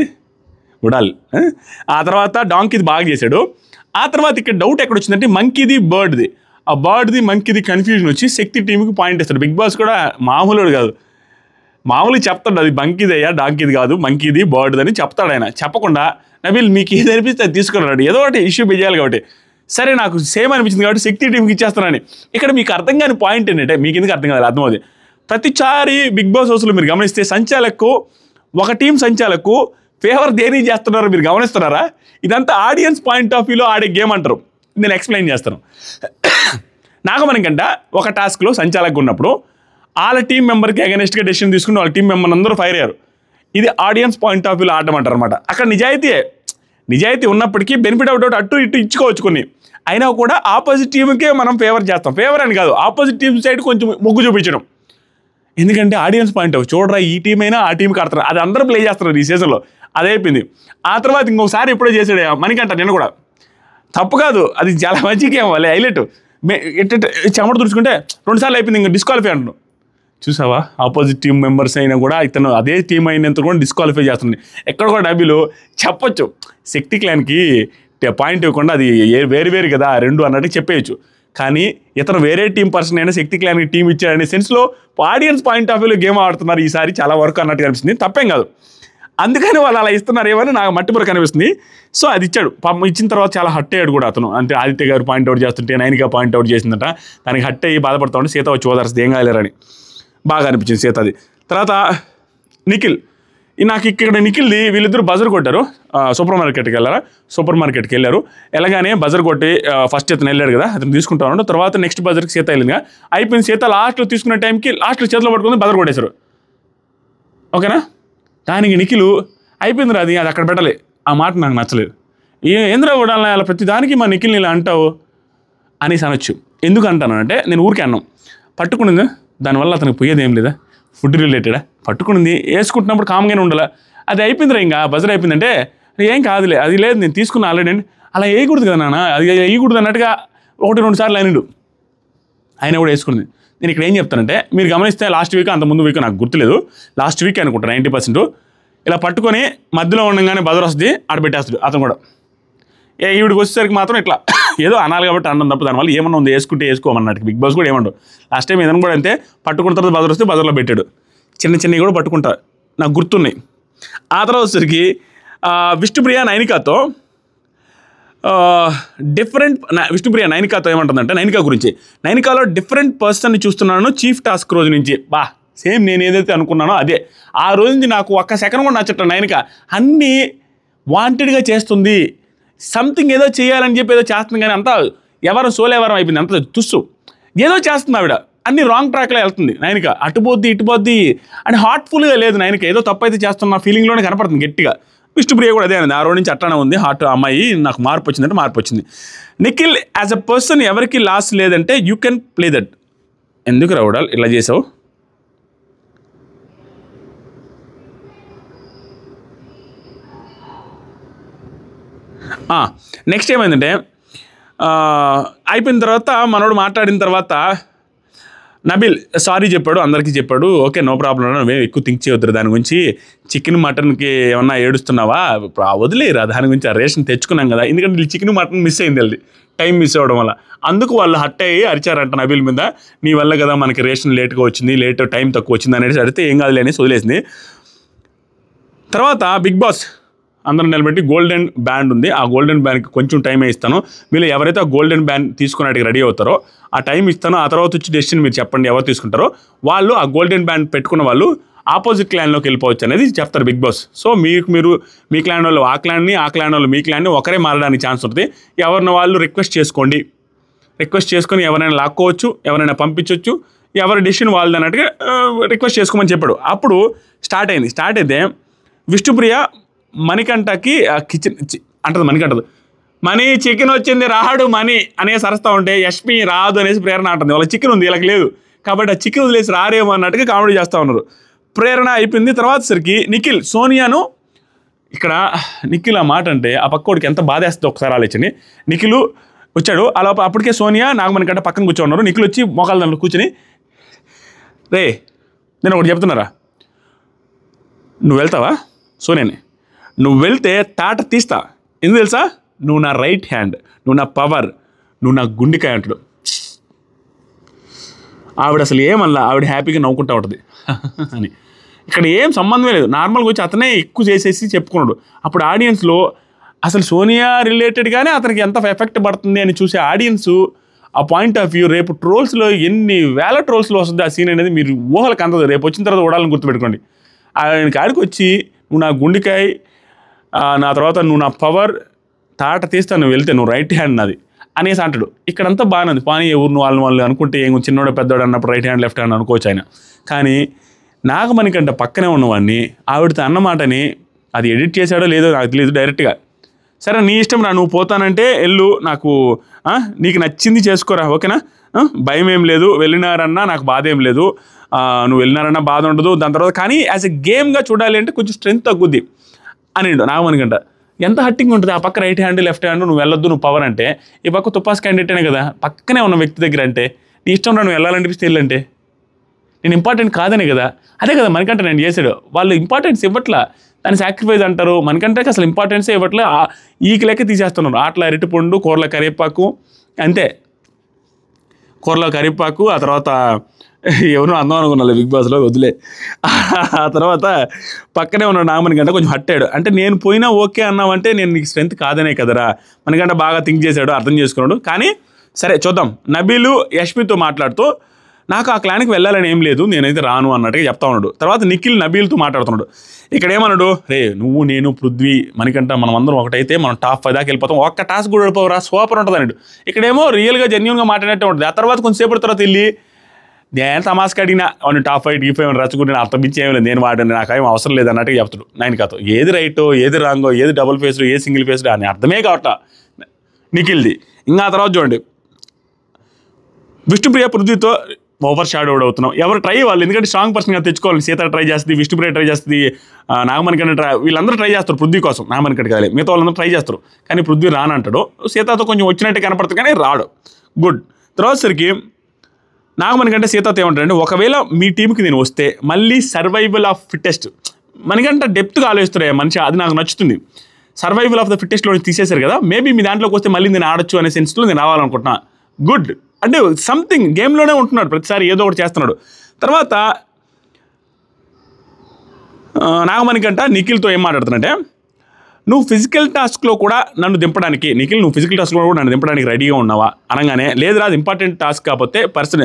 ఉడాలి. ఆ తర్వాత డాంకీ బాగా చేశాడు. ఆ తర్వాత ఇక్కడ డౌట్ ఎక్కడ వచ్చిందంటే మంకీది బర్డ్ది, ఆ బర్డ్ది మంకీది కన్ఫ్యూజన్ వచ్చి శక్తి టీంకి పాయింట్ ఇస్తాడు. బిగ్ బాస్ కూడా మామూలుడు కాదు, మామూలుగా చెప్తాడు అది మంకీదయ్యా డాంకీది కాదు మంకీది బర్డ్ది అని చెప్తాడు ఆయన. చెప్పకుండా నబీల్ మీకు ఏది అనిపిస్తే అది తీసుకున్నాడు, ఏదో ఒకటి ఇష్యూ చేయాలి కాబట్టి సరే నాకు సేమ్ అనిపించింది కాబట్టి శక్తి టీంకి ఇచ్చేస్తానని. ఇక్కడ మీకు అర్థం కాని పాయింట్ ఏంటంటే, మీకు ఎందుకు అర్థం కాదు అర్థమవుతుంది, ప్రతిసారి బిగ్ బాస్ హౌస్లో మీరు గమనిస్తే సంచాలకు ఒక టీం సంచాలకు ఫేవర్ దేని చేస్తున్నారో మీరు గమనిస్తున్నారా? ఇదంతా ఆడియన్స్ పాయింట్ ఆఫ్ వ్యూలో ఆడే గేమ్ అంటారు. నేను ఎక్స్ప్లెయిన్ చేస్తాను. నాగమణికంట ఒక టాస్క్లో సంచాలకు ఉన్నప్పుడు వాళ్ళ టీం మెంబర్కి అగెనిస్ట్గా డెసిషన్ తీసుకుని వాళ్ళ టీం మెంబర్ అందరూ ఫైర్ అయ్యారు. ఇది ఆడియన్స్ పాయింట్ ఆఫ్ వ్యూలో ఆడమంటారు అనమాట. అక్కడ నిజాయితీ ఉన్నప్పటికీ బెనిఫిట్ అవుట్ అటు ఇటు ఇచ్చుకోవచ్చు కొన్ని, అయినా కూడా ఆపోజిట్ టీంకే మనం ఫేవర్ చేస్తాం. ఫేవర్ అని కాదు, ఆపోజిట్ టీం సైడ్ కొంచెం మొగ్గు చూపించడం. ఎందుకంటే ఆడియన్స్ పాయింట్ ఆఫ్ చూడరా ఈ టీం అయినా ఆ టీంకి ఆడుతున్నారు, అది అందరూ ప్లే చేస్తున్నారు ఈ సీజన్లో, అదే అయిపోయింది. ఆ తర్వాత ఇంకొకసారి ఎప్పుడో చేసాడు మణికంట, నేను కూడా తప్పు కాదు, అది చాలా మంచి గేమ్ వాళ్ళే హైలైట్. చెమట తుడుచుకుంటే 2 సార్లు అయిపోయింది, ఇంకా డిస్క్వాలిఫై అంటున్నాను. చూసావా ఆపోజిట్ టీం మెంబర్స్ అయినా కూడా ఇతను అదే టీం అయినంత కూడా డిస్క్వాలిఫై చేస్తుంది. ఎక్కడ కూడా డబ్బులు చెప్పొచ్చు, శక్తి క్లాన్కి పాయింట్ ఇవ్వకుండా అది వేరు కదా రెండు అన్నట్టు చెప్పేయచ్చు. కానీ ఇతను వేరే టీం పర్సన్ అయినా శక్తి క్లాన్కి టీం ఇచ్చాడనే సెన్స్లో ఆడియన్స్ పాయింట్ ఆఫ్ వ్యూలో గేమ్ ఆడుతున్నారు ఈసారి చాలా వరకు అన్నట్టు కనిపిస్తుంది. తప్పేం కాదు, అందుకని వాళ్ళు అలా ఇస్తున్నారు ఏమని నాకు మట్టిపురకు కనిపిస్తుంది. సో అది ఇచ్చాడు, పాపం ఇచ్చిన తర్వాత చాలా హట్ అయ్యాడు కూడా అతను. అంటే ఆదిత్య గారు పాయింట్అవుట్ చేస్తుంటే నైనిక పాయింట్అవుట్ చేసిందట, దానికి హట్ అయ్యి బాధపడతా ఉంటే సీత వచ్చి ఓదార్స్ ఏం కాలేరని బాగా అనిపించింది సీతది. తర్వాత నిఖిల్, నాకు ఇక్కడ నిఖిల్ది వీళ్ళిద్దరు బజర్ కొట్టారు, సూపర్ మార్కెట్కి వెళ్ళారు. ఎలాగానే బజర్ కొట్టి ఫస్ట్ ఇతను వెళ్ళాడు కదా, అతను తీసుకుంటా ఉన్నాడు. తర్వాత నెక్స్ట్ బజర్కి సీత వెళ్ళిందిగా, అయిపోయింది. సీత లాస్ట్లో తీసుకునే టైంకి లాస్ట్లో చేతిలో పట్టుకుని బజర్ కొట్టేశారు. ఓకేనా, దానికి నిఖిల్ అయిపోయింది అది అక్కడ పెట్టలే. ఆ మాట నాకు నచ్చలేదు. ఏంద్రా కూడా అలా ప్రతి దానికి మా నిఖిల్ని ఇలా అంటావు అనేసి అనొచ్చు. ఎందుకు అంటాను అంటే, నేను ఊరికే అన్నాం పట్టుకునింది, దానివల్ల అతనికి పోయేది ఏం లేదా, ఫుడ్ రిలేటెడా, పట్టుకునింది వేసుకుంటున్నప్పుడు కామ్గానే ఉండాలా, అది అయిపోయిందిరా ఇంకా బజర్ అయిపోయిందంటే ఏం కాదులే, అది లేదు నేను తీసుకున్నా ఆల్రెడీ అండి, అలా వేయకూడదు కదా నాన్న, అది వేయకూడదు అన్నట్టుగా 1-2 సార్లు అయినాడు. ఆయన కూడా వేసుకుంది. నేను ఇక్కడ ఏం చెప్తానంటే, మీరు గమనిస్తే లాస్ట్ వీక్ అంత ముందు వీక్ నాకు గుర్తులేదు, లాస్ట్ వీక్ అనుకుంటా 90% ఇలా పట్టుకొని మధ్యలో ఉండగానే బజర్ వస్తుంది ఆడబెట్టేస్తాడు అతను కూడా. ఈవిడికి వచ్చేసరికి మాత్రం ఇట్లా ఏదో అనాలి కాబట్టి అన్నం తప్ప, దానివల్ల ఏమన్నా ఉంది వేసుకుంటే వేసుకోమన్నట్టు. బిగ్ బాస్ కూడా ఏమండు లాస్ట్ టైం ఏదైనా కూడా అంతే, పట్టుకున్న తర్వాత బజర్ వస్తే బజర్లో పెట్టాడు. చిన్నవి కూడా పట్టుకుంటా నాకు గుర్తున్నాయి. ఆ తర్వాత వచ్చేసరికి విష్ణుప్రియ నైనికాతో ఏమంటుందంటే, నైనికా గురించి, నైనికాలో డిఫరెంట్ పర్సన్ని చూస్తున్నాను చీఫ్ టాస్క్ రోజు నుంచి. సేమ్ నేను ఏదైతే అనుకున్నానో అదే. ఆ రోజు నుంచి నాకు ఒక్క సెకండ్ కూడా నచ్చట్ల. నైనిక అన్నీ వాంటెడ్గా చేస్తుంది, సంథింగ్ ఏదో చేయాలని చెప్పి ఏదో చేస్తుంది, కానీ అంతా సోలేవరం అయిపోయింది, అంత తుస్సు ఏదో చేస్తుంది ఆవిడ, అన్ని రాంగ్ ట్రాక్లో వెళ్తుంది నైనిక. అటుపోద్ది ఇటుపోద్ది అని హార్ట్ఫుల్గా లేదు నైనిక, ఏదో తప్పు అయితే చేస్తున్న ఫీలింగ్లోనే కనపడుతుంది గట్టిగా. విష్ణుప్రియ కూడా అదే అనేది, ఆ రోజు నుంచి అట్లానే ఉంది హార్ట్. అమ్మాయి నాకు మార్పు వచ్చిందంటే మార్పు వచ్చింది. నిఖిల్ యాజ్ అ పర్సన్ ఎవరికి లాస్ లేదంటే యూ కెన్ ప్లే దట్. ఎందుకు రావడాల్ ఇలా చేసావు? నెక్స్ట్ ఏమైందంటే, అయిపోయిన తర్వాత మనోడు మాట్లాడిన తర్వాత నబీల్ సారీ చెప్పాడు, అందరికీ చెప్పాడు. ఓకే నో ప్రాబ్లం, నువ్వేం ఎక్కువ థింక్ చేయొద్దు దాని గురించి. చికెన్ మటన్కి ఏమన్నా ఏడుస్తున్నావా, వదిలేరా దాని గురించి, ఆ రేషన్ తెచ్చుకున్నాం కదా. ఎందుకంటే చికెన్ మటన్ మిస్ అయింది, వెళ్ళి టైం మిస్ అవ్వడం వల్ల. అందుకు వాళ్ళు హట్ అయ్యి అరిచారంట నబీల్ మీద, నీ వల్ల కదా మనకి రేషన్ లేట్గా వచ్చింది, టైం తక్కువ వచ్చింది అనేసి అడిగితే ఏం కాదులే అనేసి వదిలేసింది. తర్వాత బిగ్ బాస్ అందరూ నిలబెట్టి గోల్డెన్ బ్యాండ్ ఉంది, ఆ గోల్డెన్ బ్యాండ్కి కొంచెం టైమే ఇస్తాను, మీరు ఎవరైతే ఆ గోల్డెన్ బ్యాండ్ తీసుకున్నట్టుగా రెడీ అవుతారో ఆ టైం ఇస్తాను, ఆ తర్వాత వచ్చి డెసిషన్ మీరు చెప్పండి ఎవరు తీసుకుంటారో వాళ్ళు ఆ గోల్డెన్ బ్యాండ్ పెట్టుకున్న వాళ్ళు ఆపోజిట్ క్లాన్లోకి వెళ్ళిపోవచ్చు అనేది చెప్తారు బిగ్ బాస్. సో మీరు మీ క్లాన్ వాళ్ళు ఆ క్లాన్ని, ఆ క్లాన్ వాళ్ళు మీ క్లాన్ని ఒకరే మారడానికి ఛాన్స్ ఉంటుంది. ఎవరిని వాళ్ళు రిక్వెస్ట్ చేసుకొని ఎవరైనా లాక్కోవచ్చు, ఎవరైనా పంపించవచ్చు, ఎవరి డెసిషన్ వాళ్ళది అన్నట్టుగా రిక్వెస్ట్ చేసుకోమని చెప్పాడు. అప్పుడు స్టార్ట్ అయితే విష్ణుప్రియ మణికంఠకి కిచెన్ అంటది, మణికంఠదు మనీ చికెన్ వచ్చింది రాడు మనీ అనేసి అరుస్తూ ఉంటే యష్మి రాదు అనేసి ప్రేరణ అంటుంది. వాళ్ళకి చికెన్ ఉంది వీళ్ళకి లేదు కాబట్టి ఆ చికెన్ వదిలేసి రారేమో అన్నట్టుగా కామెడీ చేస్తూ ఉన్నారు. ప్రేరణ అయిపోయింది. తర్వాత సరికి నిఖిల్ సోనియాను, ఇక్కడ నిఖిల్ ఆ మాట అంటే ఆ పక్కోడికి ఎంత బాధేస్తుంది ఒకసారి ఆలోచని. నిఖిల్ వచ్చాడు, అలా అప్పటికే సోనియా నాగమణికంట పక్కన కూర్చోన్నారు. నిఖిల్ వచ్చి మోకాళ్ళ దాంట్లో కూర్చొని, రే నేను ఒకటి చెప్తున్నారా, నువ్వు వెళ్తావా సోనియాని, నువ్వు వెళ్తే తాట తీస్తా, ఎందుకు తెలుసా, నువ్వు నా రైట్ హ్యాండ్, నువ్వు నా పవర్, నువ్వు నా గుండెకాయ అంటాడు. ఆవిడ అసలు ఏమల్లా, ఆవిడ హ్యాపీగా నవ్వుకుంటా ఉంటుంది అని. ఇక్కడ ఏం సంబంధమే లేదు, నార్మల్గా వచ్చి అతనే ఎక్కువ చేసేసి చెప్పుకున్నాడు. అప్పుడు ఆడియన్స్లో అసలు సోనియా రిలేటెడ్గానే అతనికి ఎంత ఎఫెక్ట్ పడుతుంది అని చూసే ఆడియన్స్ ఆ పాయింట్ ఆఫ్ వ్యూ రేపు ట్రోల్స్లో ఎన్ని వేల ట్రోల్స్లో వస్తుంది ఆ సీన్ అనేది మీరు ఊహలకు అందదు. రేపు వచ్చిన తర్వాత ఓడాలని గుర్తుపెట్టుకోండి. ఆయన కాడికి వచ్చి నువ్వు నా గుండెకాయ, నా తర్వాత నువ్వు నా పవర్, తాట తీస్తాను నువ్వు వెళ్తే, నువ్వు రైట్ హ్యాండ్ నాది అనేసి అంటాడు. ఇక్కడంతా బాగానే ఉంది. పానీ ఎవరు వాళ్ళు అనుకుంటే ఏం చిన్నోడ పెద్దోడు అన్నప్పుడు రైట్ హ్యాండ్ లెఫ్ట్ హ్యాండ్ అనుకోవచ్చు ఆయన. కానీ నాగమణికంట పక్కనే ఉన్నవాడిని ఆవిడతో అన్నమాటని అది ఎడిట్ చేశాడో లేదో నాకు తెలియదు, డైరెక్ట్గా సరే నీ ఇష్టం రా, నువ్వు పోతానంటే వెళ్ళు, నాకు నీకు నచ్చింది చేసుకోరా, ఓకేనా, భయం ఏం లేదు, వెళ్ళినారన్నా నాకు బాధ ఏం లేదు, నువ్వు వెళ్ళినారన్నా బాధ ఉండదు. దాని తర్వాత కానీ యాజ్ ఎ గేమ్గా చూడాలి అంటే కొంచెం స్ట్రెంత్ తగ్గుద్ది అని నాగమణికంట. ఎంత హట్టింగ్ ఉంటుంది ఆ పక్క రైట్ హ్యాండ్ లెఫ్ట్ హ్యాండ్, నువ్వు వెళ్ళొద్దు నువ్వు పవర్ అంటే, ఈ పక్క తుపాస్ క్యాండిడేటేనే కదా పక్కనే ఉన్న వ్యక్తి దగ్గర అంటే, నీ ఇష్టం రా నువ్వు వెళ్ళాలనిపిస్తే వెళ్ళంటే, నేను ఇంపార్టెంట్ కాదనే కదా. అదే కదా మనకంటే నేను చేశాడు. వాళ్ళు ఇంపార్టెన్స్ ఇవ్వట్లా, దాన్ని సాక్రిఫైస్ అంటారు. మనకంటే అసలు ఇంపార్టెన్సే ఇవ్వట్లే, ఈకి లెక్క తీసేస్తున్నారు. ఆటల అరటిపండు, కూరల కరివేపాకు, అంతే కూరలో కరివేపాకు. ఆ తర్వాత ఎవరు అందం అనుకున్నా బిగ్ బాస్లో, వదిలే. ఆ తర్వాత పక్కనే ఉన్న నాగమణికంట కొంచెం హట్టాడు. అంటే నేను పోయినా ఓకే అన్నావంటే నేను నీకు స్ట్రెంత్ కాదనే కదరా. మనకంటే బాగా థింక్ చేశాడు, అర్థం చేసుకున్నాడు. కానీ సరే చూద్దాం. నబీలు యష్మితో మాట్లాడుతూ నాకు ఆ క్లాన్కి వెళ్ళాలని ఏం లేదు, నేనైతే రాను అన్నట్టుగా చెప్తా ఉన్నాడు. తర్వాత నిఖిల్ నబీల్తో మాట్లాడుతున్నాడు. ఇక్కడ ఏమన్నాడు, రే నువ్వు నేను పృథ్వీ మణికంఠ మనం అందరం ఒకటైతే మనం టాప్ 5 దాకా వెళ్ళిపోతాం, ఒక్క టాస్క్ కూడా వెళ్ళిపోవరా, సూపర్ ఉంటుంది అన్నాడు. ఇక్కడేమో రియల్గా జెన్యూన్గా మాట్లాడినట్టే ఉంటుంది. ఆ తర్వాత కొంచెంసేపటి తర్వాత వెళ్ళి నేను తమాస్కి అడిగినా అవును టాప్ 5 D5 రచ్చుకుంటే నేను అర్థం మించి ఏమి లేదు, నేను వాడిని నాకేం అవసరం లేదు అన్నట్టుగా చెప్తాడు. నేను కాదు ఏది రైటో ఏది రాంగో, ఏది డబుల్ ఫేస్డ్ ఏది సింగిల్ ఫేస్డ్ అని అర్థమే కావట్లా నిఖిల్ది. ఇంకా ఆ తర్వాత చూడండి, విష్ణుప్రియ పృథ్వీతో ఓవర్ షాడోడ్ అవుతున్నాం. ఎవరు ట్రై వాళ్ళు, ఎందుకంటే స్ట్రాంగ్ పర్సన్గా తెచ్చుకోవాలి. సీత ట్రై చేస్తుంది, విష్ణుప్రియ ట్రై చేస్తుంది, నాగమణికంట వీళ్ళందరూ ట్రై చేస్తారు పృథ్వీ కోసం. నాగమణికంట కాదు మిగతా వాళ్ళందరూ ట్రై చేస్తారు. కానీ పృథ్వీ రానంటాడు. సీతతో కొంచెం వచ్చినట్టే కనపడుతుంది కానీ రాడు. గుడ్. తర్వాత సరికి నాగమణికంట సీతతో ఏమంటారంటే, ఒకవేళ మీ టీంకి నేను వస్తే మళ్ళీ సర్వైవల్ ఆఫ్ ఫిట్టెస్ట్, మనకంటే డెప్త్గా ఆలోచిస్తున్నాయి మనిషి, అది నాకు నచ్చుతుంది. సర్వైవల్ ఆఫ్ ద ఫిట్టెస్ట్లో తీసేశారు కదా, మేబీ మీ దాంట్లోకి వస్తే మళ్ళీ నేను ఆడొచ్చు అనే సెన్స్లో నేను రావాలనుకుంటున్నా. గుడ్. అంటే సంథింగ్ గేమ్లోనే ఉంటున్నాడు, ప్రతిసారి ఏదో ఒకటి చేస్తున్నాడు. తర్వాత నాగమణికంట నిఖిల్తో ఏం మాట్లాడుతున్నట్టే, నువ్వు ఫిజికల్ టాస్క్లో కూడా నన్ను దింపడానికి, నిఖిల్ నువ్వు ఫిజికల్ టాస్క్లో కూడా నన్ను దింపడానికి రెడీగా ఉన్నావా అనగానే, లేదురా అది ఇంపార్టెంట్ టాస్క్ కాకపోతే పర్సన్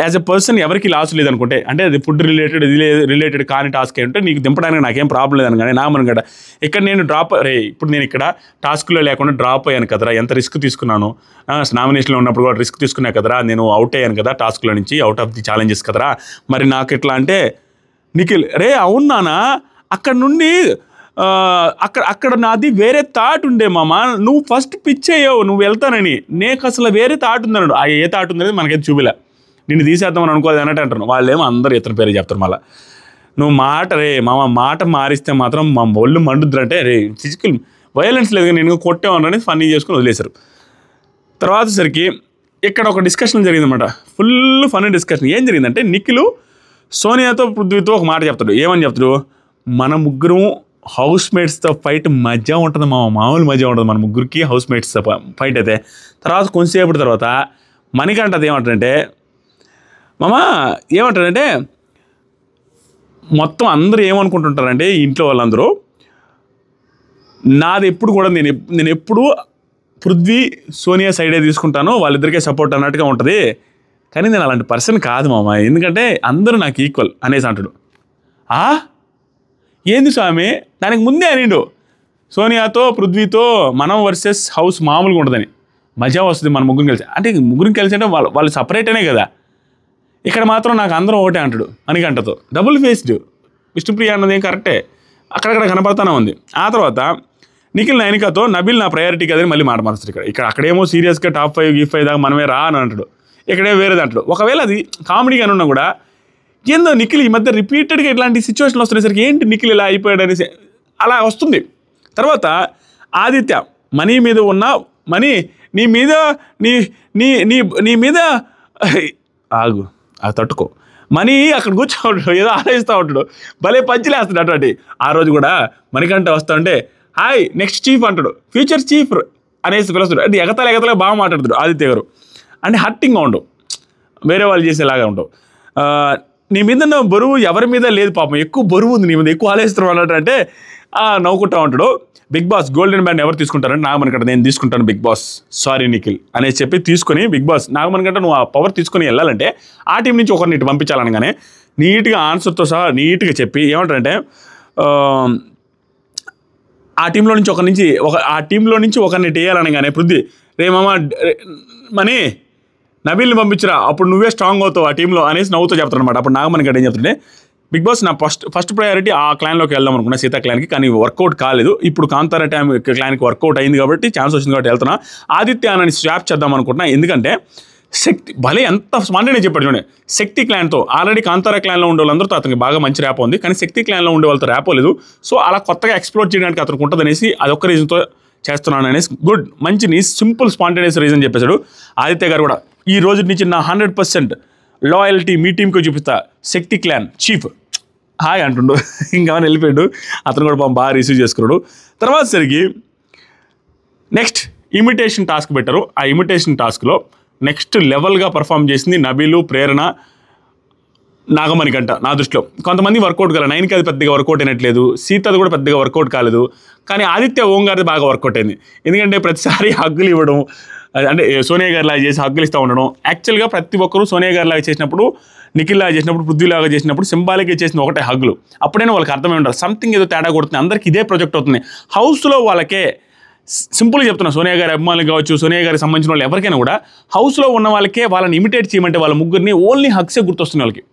యాజ్ ఎ పర్సన్ ఎవరికి లాస్ లేదనుకుంటే, అంటే అది ఫుడ్ రిలేటెడ్ ఇది రిలేటెడ్ కాని టాస్క్ ఏంటంటే నీకు దింపడానికి నాకేం ప్రాబ్లం లేదనగానే నాగమణికంట ఇక్కడ నేను డ్రాప్ ఇప్పుడు నేను ఇక్కడ టాస్క్లో లేకుండా డ్రాప్ అయ్యాను కదరా, ఎంత రిస్క్ తీసుకున్నాను, నామినేషన్లో ఉన్నప్పుడు కూడా రిస్క్ తీసుకున్నా కదరా, నేను అవుట్ అయ్యాను కదా టాస్క్లో నుంచి, అవుట్ ఆఫ్ ది ఛాలెంజెస్ కదరా, మరి నాకు ఎట్లా అంటే నిఖిల్ రే అవునానా అక్కడ నుండి అక్కడ నాది వేరే థాట్ ఉండే మామ, నువ్వు ఫస్ట్ పిచ్ అయ్యావు నువ్వు వెళ్తానని, నీకు అసలు వేరే థాట్ ఉందన్నాడు. ఆ ఏ థాట్ ఉందనేది మనకైతే చూపిలే, నిన్ను తీసేద్దామని అనుకోలేదు అన్నట్టు అంటారు. వాళ్ళేమో అందరూ ఇతని పేరు చెప్తారు. మళ్ళీ నువ్వు మాట రే మామ మాట మారిస్తే మాత్రం మా ఒళ్ళు మండుద్దంటే, రే ఫిజికల్ వైలెన్స్ లేదు నేను కొట్టామని ఫన్నీ చేసుకుని వదిలేశారు. తర్వాత సరికి ఇక్కడ ఒక డిస్కషన్ జరిగిందన్నమాట, ఫుల్ ఫన్నీ డిస్కషన్. ఏం జరిగిందంటే నిఖిల్ సోనియాతో పృథ్వీతో ఒక మాట చెప్తాడు. ఏమని చెప్తాడు, మన ముగ్గురు హౌస్ మేట్స్తో ఫైట్ మజా ఉంటుంది మామూలు మజా ఉంటుంది మన ముగ్గురికి హౌస్ మేట్స్తో ఫైట్ అయితే. తర్వాత కొంచెంసేపటి తర్వాత మణికంఠ అది ఏమంటాడంటే, ఏమంటాడంటే మొత్తం అందరూ ఏమనుకుంటుంటారంటే ఇంట్లో వాళ్ళందరూ నాది ఎప్పుడు కూడా నేను ఎప్పుడు పృథ్వీ సోనియా సైడే తీసుకుంటాను, వాళ్ళిద్దరికే సపోర్ట్ అన్నట్టుగా ఉంటుంది, కానీ నేను అలాంటి పర్సన్ కాదు మామ, ఎందుకంటే అందరూ నాకు ఈక్వల్ అనేసి అంటాడు. ఏంది స్వామి, దానికి ముందే అనిండు సోనియాతో పృథ్వీతో మనం వర్సెస్ హౌస్ మామూలుగా ఉంటుందని, మజా వస్తుంది మన ముగ్గురు కలిసి. అంటే ముగ్గురికి కలిసి అంటే వాళ్ళు సపరేట్ అనే కదా, ఇక్కడ మాత్రం నాకు అందరం ఒకటే అంటాడు మణికంఠతో. డబుల్ ఫేస్డ్ విష్ణుప్రియ అన్నది ఏం కరెక్టే, అక్కడక్కడ కనపడతానే ఉంది. ఆ తర్వాత నిఖిల్ నైనికాతో నబీల్ నా ప్రయారిటీ కదని మళ్ళీ మాట మారుస్తారు. అక్కడేమో సీరియస్గా టాప్ 5 G5 దాకా మనమే రా అని అంటాడు, ఇక్కడే వేరే దాంట్లో. ఒకవేళ అది కామెడీగా ఉన్నా కూడా ఏందో నిఖిల్ ఈ మధ్య రిపీటెడ్గా ఇట్లాంటి సిచ్యువేషన్లు వస్తున్నసరికి ఏంటి నిఖిల్ ఇలా అయిపోయాడు అనేసి అలా వస్తుంది. తర్వాత ఆదిత్య మనీ మీద ఉన్న మనీ నీ మీద నీ నీ నీ నీ మీద ఆగు అది తట్టుకో మనీ అక్కడ కూర్చోంటాడు, ఏదో ఆలోచిస్తూ ఉంటాడు, భలే పంచిలేస్తాడు అటువంటి. ఆ రోజు కూడా మణికంఠ వస్తూ ఉంటే హాయ్ నెక్స్ట్ చీఫ్ అంటాడు, ఫ్యూచర్ చీఫ్ అనేసి పిలుస్తాడు. అంటే ఎగతాలే బాగా మాట్లాడుతాడు ఆదిత్య గారు. అంటే హర్టింగ్గా ఉండవు, వేరే వాళ్ళు చేసేలాగా ఉండవు. నీ మీద ఉన్న బరువు ఎవరి మీద లేదు పాపం, ఎక్కువ బరువు ఉంది నీ మీద, ఎక్కువ ఆలోచిస్తున్నావు అన్నట్టు అంటే నవ్వుకుంటా ఉంటాడు. బిగ్ బాస్ గోల్డెన్ బ్యాండ్ ఎవరు తీసుకుంటారంటే నాగమణికంట, నేను తీసుకుంటాను బిగ్ బాస్, సారీ నిఖిల్ అనేసి చెప్పి తీసుకొని బిగ్ బాస్ నాగమణికంట నువ్వు ఆ పవర్ తీసుకొని వెళ్ళాలంటే ఆ టీం నుంచి ఒకరిని ఇటు పంపించాలనగానే నీట్గా ఆన్సర్తో సహా నీట్గా చెప్పి ఏమంటారంటే ఆ టీంలో నుంచి ఒకరిని వేయాలనగానే పృథ్వీ రే మామ మనీ నబీల్ని పంపించరా అప్పుడు నువ్వే స్ట్రాంగ్ అవుతావు ఆ టీంలో అనేసి నవ్వుతూ చెప్తాను అనమాట. అప్పుడు నాగమణికంట ఏం చెప్తుంటే బిగ్ బాస్ నా ఫస్ట్ ప్రయారిటీ ఆ క్లాన్లోకి వెళ్దాం అనుకున్నా, సీతా క్లాన్కి, కానీ వర్కౌట్ కాలేదు. ఇప్పుడు కాంతారా టైం క్లాన్కి వర్కౌట్ అయింది కాబట్టి ఛాన్స్ వచ్చింది కాబట్టి వెళ్తున్నా. ఆదిత్య అని స్వాప్ చేద్దాం అనుకుంటున్నా, ఎందుకంటే శక్తి భలే ఎంత స్మార్ట్గానే చెప్పాడు చూడండి. శక్తి క్లాన్తో ఆల్రెడీ కాంతారా క్లాన్లో ఉండే వాళ్ళందరితో అతనికి బాగా మంచి ర్యాప్ ఉంది, కానీ శక్తి క్లాన్లో ఉండే వాళ్ళతో ర్యాప్ లేదు. సో అలా కొత్తగా ఎక్స్ప్లోర్ చేయడానికి అతనికి ఉంటుంది అనేసి అదొక్క రీజన్తో చేస్తున్నాను అనేసి గుడ్ మంచి సింపుల్ స్పాంటేనియస్ రీజన్ చెప్పేశాడు. ఆదిత్య గారు కూడా ఈ రోజు నుంచి నా 100% లాయల్టీ మీ టీంకి చూపిస్తా, శక్తి క్లాన్ చీఫ్ హాయ్ అంటుండు. ఇంకా వెళ్ళిపోయాడు. అతను కూడా బాగా రిసీవ్ చేసుకున్నాడు. తర్వాత సరికి నెక్స్ట్ ఇమిటేషన్ టాస్క్ పెట్టారు. ఆ ఇమిటేషన్ టాస్క్లో నెక్స్ట్ లెవెల్గా పర్ఫామ్ చేసింది నబీలు, ప్రేరణ, నాగమణికంట. నా దృష్టిలో కొంతమంది వర్కౌట్ కాలేదు, 9కి అది పెద్దగా వర్కౌట్ అయినట్లేదు, సీతది కూడా పెద్దగా వర్కౌట్ కాలేదు, కానీ ఆదిత్య ఓం గారిది బాగా వర్కౌట్ అయింది. ఎందుకంటే ప్రతిసారి హగ్గులు ఇవ్వడం, అంటే సోనియా గారి లాగా చేసి హగ్గులు ఇస్తూ ఉండడం. యాక్చువల్గా ప్రతి ఒక్కరు సోనియా గారి లాగా చేసినప్పుడు, నిఖిల్ లాగా చేసినప్పుడు, పృథ్వీలాగా చేసినప్పుడు సింబాలిక్గా చేసిన ఒకటే హగ్గులు. అప్పుడైనా వాళ్ళకి అర్థమై ఉంటారు సంథింగ్ ఏదో తేడా కొడుతుంది. అందరికీ ఇదే ప్రొజెక్ట్ అవుతుంది. హౌస్లో వాళ్ళకే సింపుల్గా చెప్తున్నా, సోనియా గారి అభిమానులు కావచ్చు, సోనియా గారికి సంబంధించిన వాళ్ళు ఎవరికైనా కూడా హౌస్లో ఉన్న వాళ్ళకే వాళ్ళని ఇమిటేట్ చేయమంటే వాళ్ళ ముగ్గురిని ఓన్లీ హగ్సే గుర్తొస్తుంది వాళ్ళకి.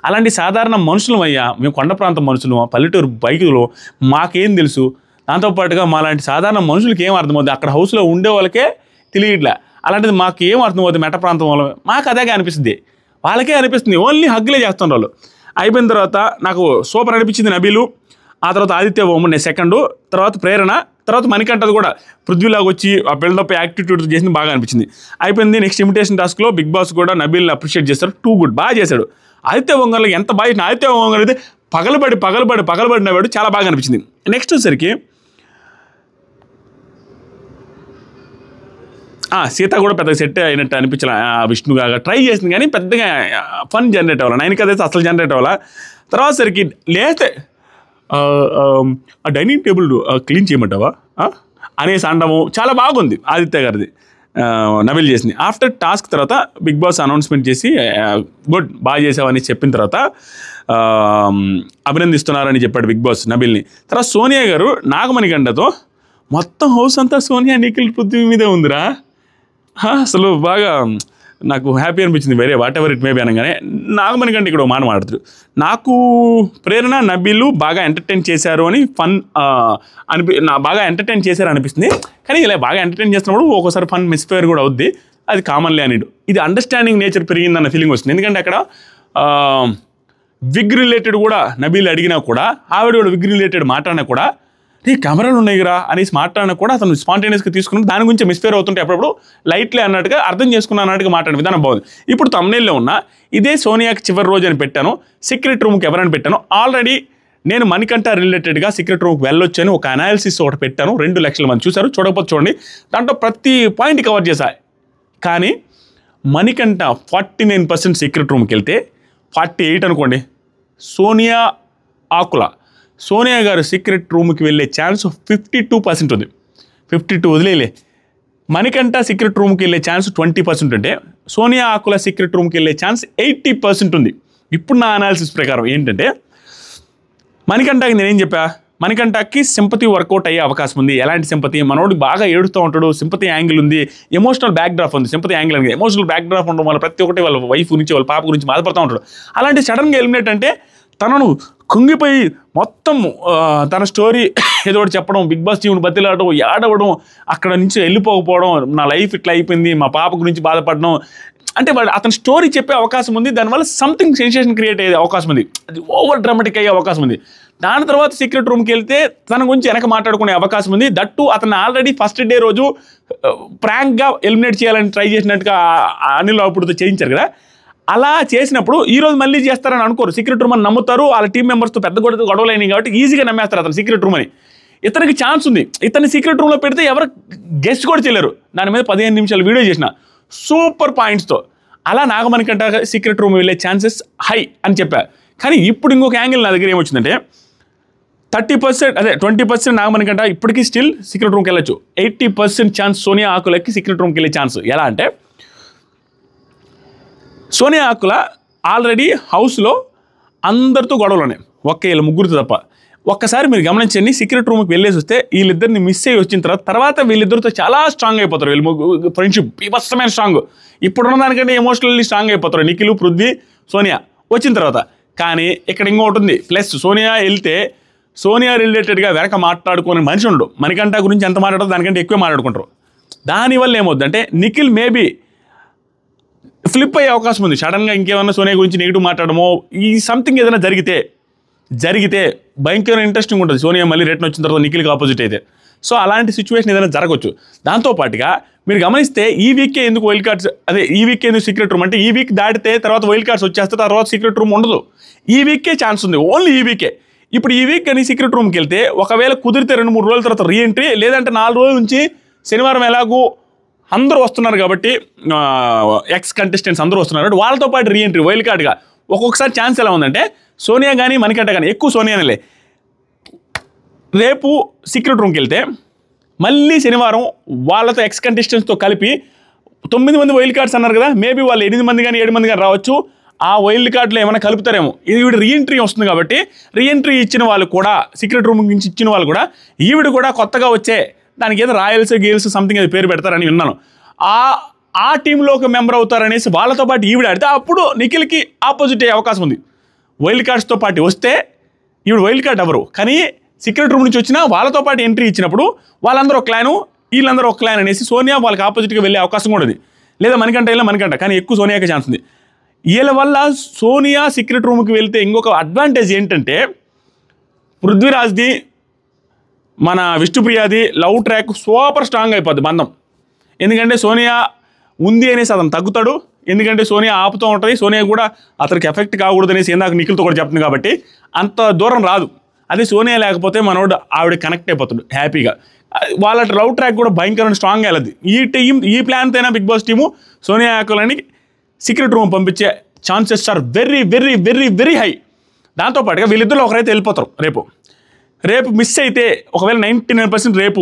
అలాంటి సాధారణ మనుషులం అయ్యా మేము, కొండ ప్రాంతం మనుషులు, పల్లెటూరు బైకులో మాకేం తెలుసు. దాంతోపాటుగా మాలాంటి సాధారణ మనుషులకి ఏం అర్థమవుతుంది, అక్కడ హౌస్లో ఉండే వాళ్ళకే తెలియట్లే. అలాంటిది మాకు ఏం అర్థమవుతుంది, మెట్ట ప్రాంతం వాళ్ళ మాకు అదేగా అనిపిస్తుంది, వాళ్ళకే అనిపిస్తుంది. ఓన్లీ హగ్గులే చేస్తున్నారు వాళ్ళు. అయిపోయిన తర్వాత నాకు సూపర్ అనిపించింది నబీలు, ఆ తర్వాత ఆదిత్య ఓం నేను సెకండు, తర్వాత ప్రేరణ, తర్వాత మణికంఠది కూడా పృథ్వీలాగా వచ్చి ఆ బిల్డప్ యాక్టిట్యూడ్ చేసింది బాగా అనిపించింది. అయిపోయింది. నెక్స్ట్ ఇమిటేషన్ టాస్క్లో బిగ్ బాస్ కూడా నబీల్ని అప్రిషియేట్ చేస్తారు. టూ గుడ్ బాగా చేశాడు. ఆదిత్య ఓంగర్లో ఎంత బాగా చేసిన, ఆదిత్య ఓంగర్ అయితే పగలబడి నవ్వాడు, చాలా బాగా అనిపించింది. నెక్స్ట్ వచ్చేసరికి సీత కూడా పెద్దగా సెట్ అయినట్టు అనిపించాల. విష్ణుగా ట్రై చేసింది కానీ పెద్దగా ఫన్ జనరేట్ అవ్వాలి, 9కి అయితే అసలు జనరేట్ అవ్వాలా. తర్వాత సరికి లేస్తే ఆ డైనింగ్ టేబుల్ క్లీన్ చేయమంటావా అనేసి అనడము చాలా బాగుంది ఆదిత్య గారిది, నబీల్ చేసింది. ఆఫ్టర్ టాస్క్ తర్వాత బిగ్ బాస్ అనౌన్స్మెంట్ చేసి గుడ్ బాగా చేసావని చెప్పిన తర్వాత అభినందిస్తున్నారని చెప్పాడు బిగ్ బాస్ నబీల్ని. తర్వాత సోనియా గారు నాగమణికంటతో మొత్తం హౌస్ అంతా సోనియా నిఖిల్ పృథ్వీ మీదే ఉందిరా, అసలు బాగా నాకు హ్యాపీ అనిపించింది. వేరే what ever it may be అనగానే నాగమణికంట ఇక్కడ మాట మాట్లాడుతారు, నాకు ప్రేరణ నబీలు బాగా ఎంటర్టైన్ చేశారు అని బాగా ఎంటర్టైన్ చేశారు అనిపిస్తుంది. కానీ ఇలా బాగా ఎంటర్టైన్ చేస్తున్నప్పుడు ఒక్కోసారి ఫన్ మిస్ఫేర్ కూడా అవుద్ది, అది కామన్లీ అని. ఇది అండర్స్టాండింగ్ నేచర్ పెరిగిందన్న ఫీలింగ్ వస్తుంది. ఎందుకంటే అక్కడ విగ్ రిలేటెడ్ కూడా నబీల్ అడిగినా కూడా, ఆవిడ కూడా విగ్ రిలేటెడ్ మాట్లాడినా కూడా రే కెమెరాలు ఉన్నాయి కదా అనేసి మాట్లాడినా కూడా అతను స్పాంటేనియస్గా తీసుకుని దాని గురించి మిస్ఫేర్ అవుతుంటే అప్పుడప్పుడు లైట్లే అన్నట్టుగా అర్థం చేసుకున్నా అన్నట్టుగా మాట్లాడిన విధానం బాగుంది. ఇప్పుడు తమ్నైల్లో ఉన్న ఇదే సోనియాకి చివరి రోజు అని పెట్టాను, సీక్రెట్ రూమ్కి ఎవరైనా పెట్టాను. ఆల్రెడీ నేను మణికంఠ రిలేటెడ్గా సీక్రెట్ రూమ్కి వెళ్ళొచ్చని ఒక అనాలిసిస్ ఒకటి పెట్టాను, 2 లక్షల మంది చూశారు. చూడకపోతే చూడండి, దాంట్లో ప్రతి పాయింట్ కవర్ చేశా. కానీ మణికంఠ 49% సీక్రెట్ రూమ్కి వెళ్తే 48 అనుకోండి సోనియా ఆకుల, సోనియా గారు సీక్రెట్ రూమ్కి వెళ్ళే ఛాన్స్ 52% ఉంది. 52 వదిలేలే, మణికంఠ సీక్రెట్ రూమ్కి వెళ్ళే ఛాన్స్ 20% ఉంటే సోనియా ఆకుల సీక్రెట్ రూమ్కి వెళ్ళే ఛాన్స్ 80% ఉంది. ఇప్పుడు నా అనాలిసిస్ ప్రకారం ఏంటంటే మణికంఠకి నేనేం చెప్పా, మణికంఠకి సింపతి వర్కౌట్ అయ్యే అవకాశం ఉంది. ఎలాంటి సింపతి, మనోడు బాగా ఏడుస్తూ ఉంటాడు, సింపతి యాంగిల్ ఉంది, ఎమోషనల్ బ్యాక్ డ్రాప్ ఉంది. సింపతి యాంగిల్ అనేది ఎమోషనల్ బ్యాక్ డ్రాప్ ఉండడం వల్ల ప్రతి ఒక్కటి వాళ్ళ వైఫ్ గురించి వాళ్ళ పాప గురించి బాధపడుతూ ఉంటాడు. అలాంటి సడన్గా ఎలిమినేట్ అంటే తనను కుంగిపోయి మొత్తం తన స్టోరీ ఏదో ఒకటి చెప్పడం, బిగ్ బాస్ టీంని బతిలాడడం, ఏడవడం, అక్కడ నుంచి వెళ్ళిపోకపోవడం, నా లైఫ్ ఇట్లా అయిపోయింది, మా పాప గురించి బాధపడడం, అంటే వాడు అతని స్టోరీ చెప్పే అవకాశం ఉంది. దానివల్ల సంథింగ్ సెన్సేషన్ క్రియేట్ అయ్యే అవకాశం ఉంది, అది ఓవర్ డ్రామాటిక్ అయ్యే అవకాశం ఉంది. దాని తర్వాత సీక్రెట్ రూమ్కి వెళ్తే తన గురించి వెనక మాట్లాడుకునే అవకాశం ఉంది. దట్టు అతను ఆల్రెడీ ఫస్ట్ డే రోజు ప్రాంక్గా ఎలిమినేట్ చేయాలని ట్రై చేసినట్టుగా అనిల్ అప్పుడుతో చేయించారు కదా. అలా చేసినప్పుడు ఈరోజు మళ్ళీ చేస్తారని అనుకోరు, సీక్రెట్ రూమ్ అని నమ్ముతారు. వాళ్ళ టీం మెంబర్స్తో పెద్ద గొడవలు అయినాయి కాబట్టి ఈజీగా నమ్మేస్తారు అతను సీక్రెట్ రూమ్ అని. ఇతనికి ఛాన్స్ ఉంది. ఇతన్ని సీక్రెట్ రూమ్లో పెడితే ఎవరు గెస్ట్ కూడా చేయలేరు. దాని మీద 15 నిమిషాలు వీడియో చేసిన సూపర్ పాయింట్స్తో. అలా నాగమణికంట సీక్రెట్ రూమ్ వెళ్ళే ఛాన్సెస్ హై అని చెప్పా. కానీ ఇప్పుడు ఇంకొక యాంగిల్ నా దగ్గర ఏమొచ్చిందంటే 30% అదే 20% నాగమణికంట ఇప్పటికీ స్టిల్ సీక్రెట్ రూమ్కి వెళ్ళొచ్చు. 80% ఛాన్స్ సోనియా ఆకులకి సీక్రెట్ రూమ్కి వెళ్ళే ఛాన్స్. ఎలా అంటే సోనియా ఆకుల ఆల్రెడీ హౌస్లో అందరితో గొడవలు ఉన్నాయి, వీళ్ళ ముగ్గురితో తప్ప. ఒక్కసారి మీరు గమనించండి, సీక్రెట్ రూమ్కి వెళ్ళేసి వస్తే వీళ్ళిద్దరిని మిస్ అయ్యి వచ్చిన తర్వాత వీళ్ళిద్దరితో చాలా స్ట్రాంగ్ అయిపోతారు. వీళ్ళు ఫ్రెండ్షిప్ బీభత్సమైన స్ట్రాంగ్, ఇప్పుడున్న దానికంటే ఎమోషనల్లీ స్ట్రాంగ్ అయిపోతారు నిఖిల్, పృథ్వీ, సోనియా వచ్చిన తర్వాత. కానీ ఇక్కడ ఇంకోటి ఉంది ప్లస్, సోనియా వెళ్తే సోనియా రిలేటెడ్గా వెనక మాట్లాడుకునే మనిషి ఉండడు. మణికంఠ గురించి ఎంత మాట్లాడతారో దానికంటే ఎక్కువ మాట్లాడుకుంటారు. దానివల్ల ఏమవుద్దంటే నిఖిల్ మేబీ ఫ్లిప్ అయ్యే అవకాశం ఉంది. సడన్గా ఇంకేమన్నా సోనియా గురించి నెగిటివ్ మాట్లాడమో ఈ సంథింగ్ ఏదైనా జరిగితే భయంకర ఇంట్రెస్టింగ్ ఉంటుంది. సోనియా మళ్ళీ రిటర్న్ వచ్చిన తర్వాత నిఖిల్కి ఆపోజిట్ అయితే. సో అలాంటి సిచ్యువేషన్ ఏదైనా జరగవచ్చు. దాంతోపాటుగా మీరు గమనిస్తే ఈ వీకే ఎందుకు వైల్డ్ కార్డ్స్, అదే ఈ వీక్ ఎందుకు సీక్రెట్ రూమ్ అంటే ఈ వీక్ దాటితే తర్వాత వైల్డ్ కార్డ్స్ వచ్చేస్తే తర్వాత సీక్రెట్ రూమ్ ఉండదు. ఈ వీకే ఛాన్స్ ఉంది, ఓన్లీ ఈ వీకే. ఇప్పుడు ఈ వీక్ కానీ సీక్రెట్ రూమ్కి వెళ్తే ఒకవేళ కుదిరితే 2-3 రోజుల తర్వాత రీఎంట్రీ, లేదంటే 4 రోజుల నుంచి శనివారం ఎలాగూ అందరూ వస్తున్నారు కాబట్టి ఎక్స్ కంటెస్టెంట్స్ అందరూ వస్తున్నారు, వాళ్ళతో పాటు రీఎంట్రీ వైల్డ్ కార్డ్గా. ఒక్కొక్కసారి ఛాన్స్ ఎలా ఉందంటే సోనియా కానీ మణికంఠ కానీ, ఎక్కువ సోనియానే, రేపు సీక్రెట్ రూమ్కి వెళ్తే మళ్ళీ శనివారం వాళ్ళతో ఎక్స్ కంటెస్టెంట్స్తో కలిపి 9 మంది వైల్డ్ కార్డ్స్ అన్నారు కదా, మేబీ వాళ్ళు 8 మంది కానీ 7 మంది కానీ రావచ్చు. ఆ వైల్డ్ కార్డులో ఏమైనా కలుపుతారేమో. ఇది ఈవిడ రీఎంట్రీ వస్తుంది కాబట్టి రీఎంట్రీ ఇచ్చిన వాళ్ళు కూడా, సీక్రెట్ రూమ్ నుంచి ఇచ్చిన వాళ్ళు కూడా ఈవిడ కూడా కొత్తగా వచ్చే దానికి ఏదో రాయల్స్ గేల్స్ సంథింగ్ అది పేరు పెడతారని విన్నాను. ఆ టీంలో ఒక మెంబర్ అవుతారనేసి వాళ్ళతో పాటు ఈవిడ ఆడితే అప్పుడు నిఖిల్కి ఆపోజిట్ అయ్యే అవకాశం ఉంది. వైల్డ్ కార్డ్స్తో పాటు వస్తే ఈవిడ వైల్డ్ కార్డ్ ఎవరు, కానీ సీక్రెట్ రూమ్ నుంచి వచ్చినా వాళ్ళతో పాటు ఎంట్రీ ఇచ్చినప్పుడు వాళ్ళందరూ ఒక క్లాను, వీళ్ళందరూ ఒక క్లాన్ అనేసి సోనియా వాళ్ళకి ఆపోజిట్గా వెళ్ళే అవకాశం కూడా ఉంది. లేదా మణికంఠ, కానీ ఎక్కువ సోనియాకే ఛాన్స్ ఉంది. వీళ్ళ వల్ల సోనియా సీక్రెట్ రూమ్కి వెళ్తే ఇంకొక అడ్వాంటేజ్ ఏంటంటే పృథ్వీరాజ్ది మన విష్ణుప్రియాది లవ్ ట్రాక్ సూపర్ స్ట్రాంగ్ అయిపోద్ది బంధం. ఎందుకంటే సోనియా ఉంది అనేసి అతను తగ్గుతాడు, ఎందుకంటే సోనియా ఆపుతూ ఉంటుంది. సోనియా కూడా అతనికి ఎఫెక్ట్ కాకూడదు అనేసి ఇందాక నిఖిల్తో కూడా చెప్తుంది కాబట్టి అంత దూరం రాదు. అదే సోనియా లేకపోతే మనోడు ఆవిడ కనెక్ట్ అయిపోతాడు హ్యాపీగా. వాళ్ళ లవ్ ట్రాక్ కూడా భయంకరమైన స్ట్రాంగ్ వెళ్ళదు. ఈ ప్లాన్తో అయినా బిగ్ బాస్ టీము సోనియా ఆకులని సీక్రెట్ రూమ్ పంపించే chances are very very very very high. దాంతోపాటుగా వీళ్ళిద్దరు ఒకరైతే వెళ్ళిపోతారు. రేపు మిస్ అయితే ఒకవేళ 99% రేపు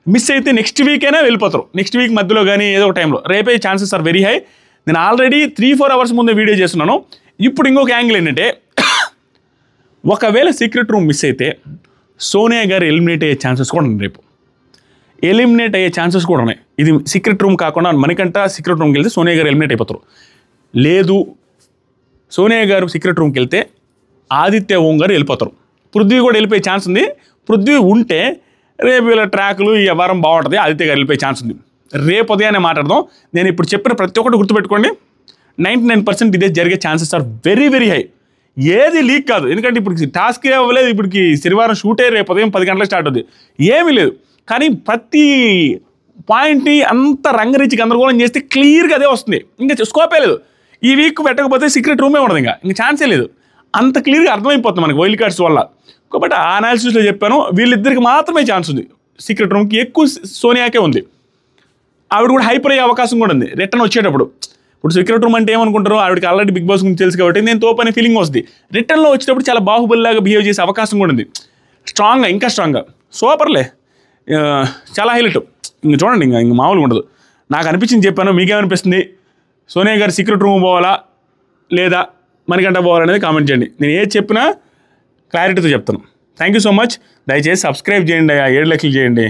మిస్ అయితే నెక్స్ట్ వీక్ అయినా వెళ్ళిపోతారు. నెక్స్ట్ వీక్ మధ్యలో కానీ ఏదో ఒక టైంలో రేపే ఛాన్సెస్ ఆర్ వెరీ హై. నేను ఆల్రెడీ 3-4 అవర్స్ ముందే వీడియో చేస్తున్నాను. ఇప్పుడు ఇంకొక యాంగిల్ ఏంటంటే ఒకవేళ సీక్రెట్ రూమ్ మిస్ అయితే సోనియా గారు ఎలిమినేట్ అయ్యే ఛాన్సెస్ కూడా ఉన్నాయి. రేపు ఎలిమినేట్ అయ్యే ఛాన్సెస్ కూడా ఉన్నాయి. ఇది సీక్రెట్ రూమ్ కాకుండా మణికంఠ సీక్రెట్ రూమ్కి వెళ్తే సోనియా గారు ఎలిమినేట్ అయిపోతారు. లేదు సోనియా గారు సీక్రెట్ రూమ్కి వెళ్తే ఆదిత్య ఓం గారు వెళ్ళిపోతారు. పృథ్వీ కూడా వెళ్ళిపోయే ఛాన్స్ ఉంది. పృథ్వీ ఉంటే రేపు వీళ్ళ ట్రాకులు ఈ వారం బాగుంటుంది, ఆదిత్య గారు వెళ్ళిపోయే ఛాన్స్ ఉంది. రేపు ఉదయాన్నే మాట్లాడదాం. నేను ఇప్పుడు చెప్పిన ప్రతి ఒక్కటి గుర్తుపెట్టుకోండి, 99% ఇదే జరిగే chances are very very high. ఏది లీక్ కాదు, ఎందుకంటే ఇప్పుడు టాస్క్ అవ్వలేదు. ఇప్పటికి శనివారం షూటే రేపు ఉదయం 10 గంటలకు స్టార్ట్ అవుతుంది, ఏమీ లేదు. కానీ ప్రతి పాయింట్ని అంత రంగరించి గందరగోళం చేస్తే క్లియర్గా అదే వస్తుంది. ఇంకా స్కోపే లేదు. ఈ వీక్ పెట్టకపోతే సీక్రెట్ రూమే ఉండదు, ఇంకా ఛాన్సే లేదు. అంత క్లియర్గా అర్థమైపోతుంది మనకి వైల్డ్ కార్డ్స్ వల్ల. కాబట్టి ఆ అనాలిసిస్లో చెప్పాను, వీళ్ళిద్దరికి మాత్రమే ఛాన్స్ ఉంది. సీక్రెట్ రూమ్కి ఎక్కువ సోనియాకే ఉంది. ఆవిడ కూడా హైపర్ అయ్యే అవకాశం కూడా ఉంది రిటర్న్ వచ్చేటప్పుడు. ఇప్పుడు సీక్రెట్ రూమ్ అంటే ఏమనుకుంటారు, ఆవిడకి ఆల్రెడీ బిగ్ బాస్ గురించి తెలుసు కాబట్టి నేను తోపనే ఫీలింగ్ వస్తుంది. రిటర్న్లో వచ్చేటప్పుడు చాలా బాహుబలిలాగా బిహేవ్ చేసే అవకాశం కూడా ఉంది. స్ట్రాంగ్గా, ఇంకా స్ట్రాంగ్గా, సూపర్లే, చాలా హైలైట్. ఇంక చూడండి, ఇంక మామూలుగా ఉండదు. నాకు అనిపించింది చెప్పాను, మీకేమనిపిస్తుంది? సోనియా గారు సీక్రెట్ రూమ్ పోవాలా లేదా మణికంఠ పోవాలనేది కామెంట్ చేయండి. నేను ఏది చెప్పినా క్లారిటీతో చెప్తాను. Thank you so much. దయచేసి సబ్స్క్రైబ్ చేయండి, 7 లక్షలు చేయండి.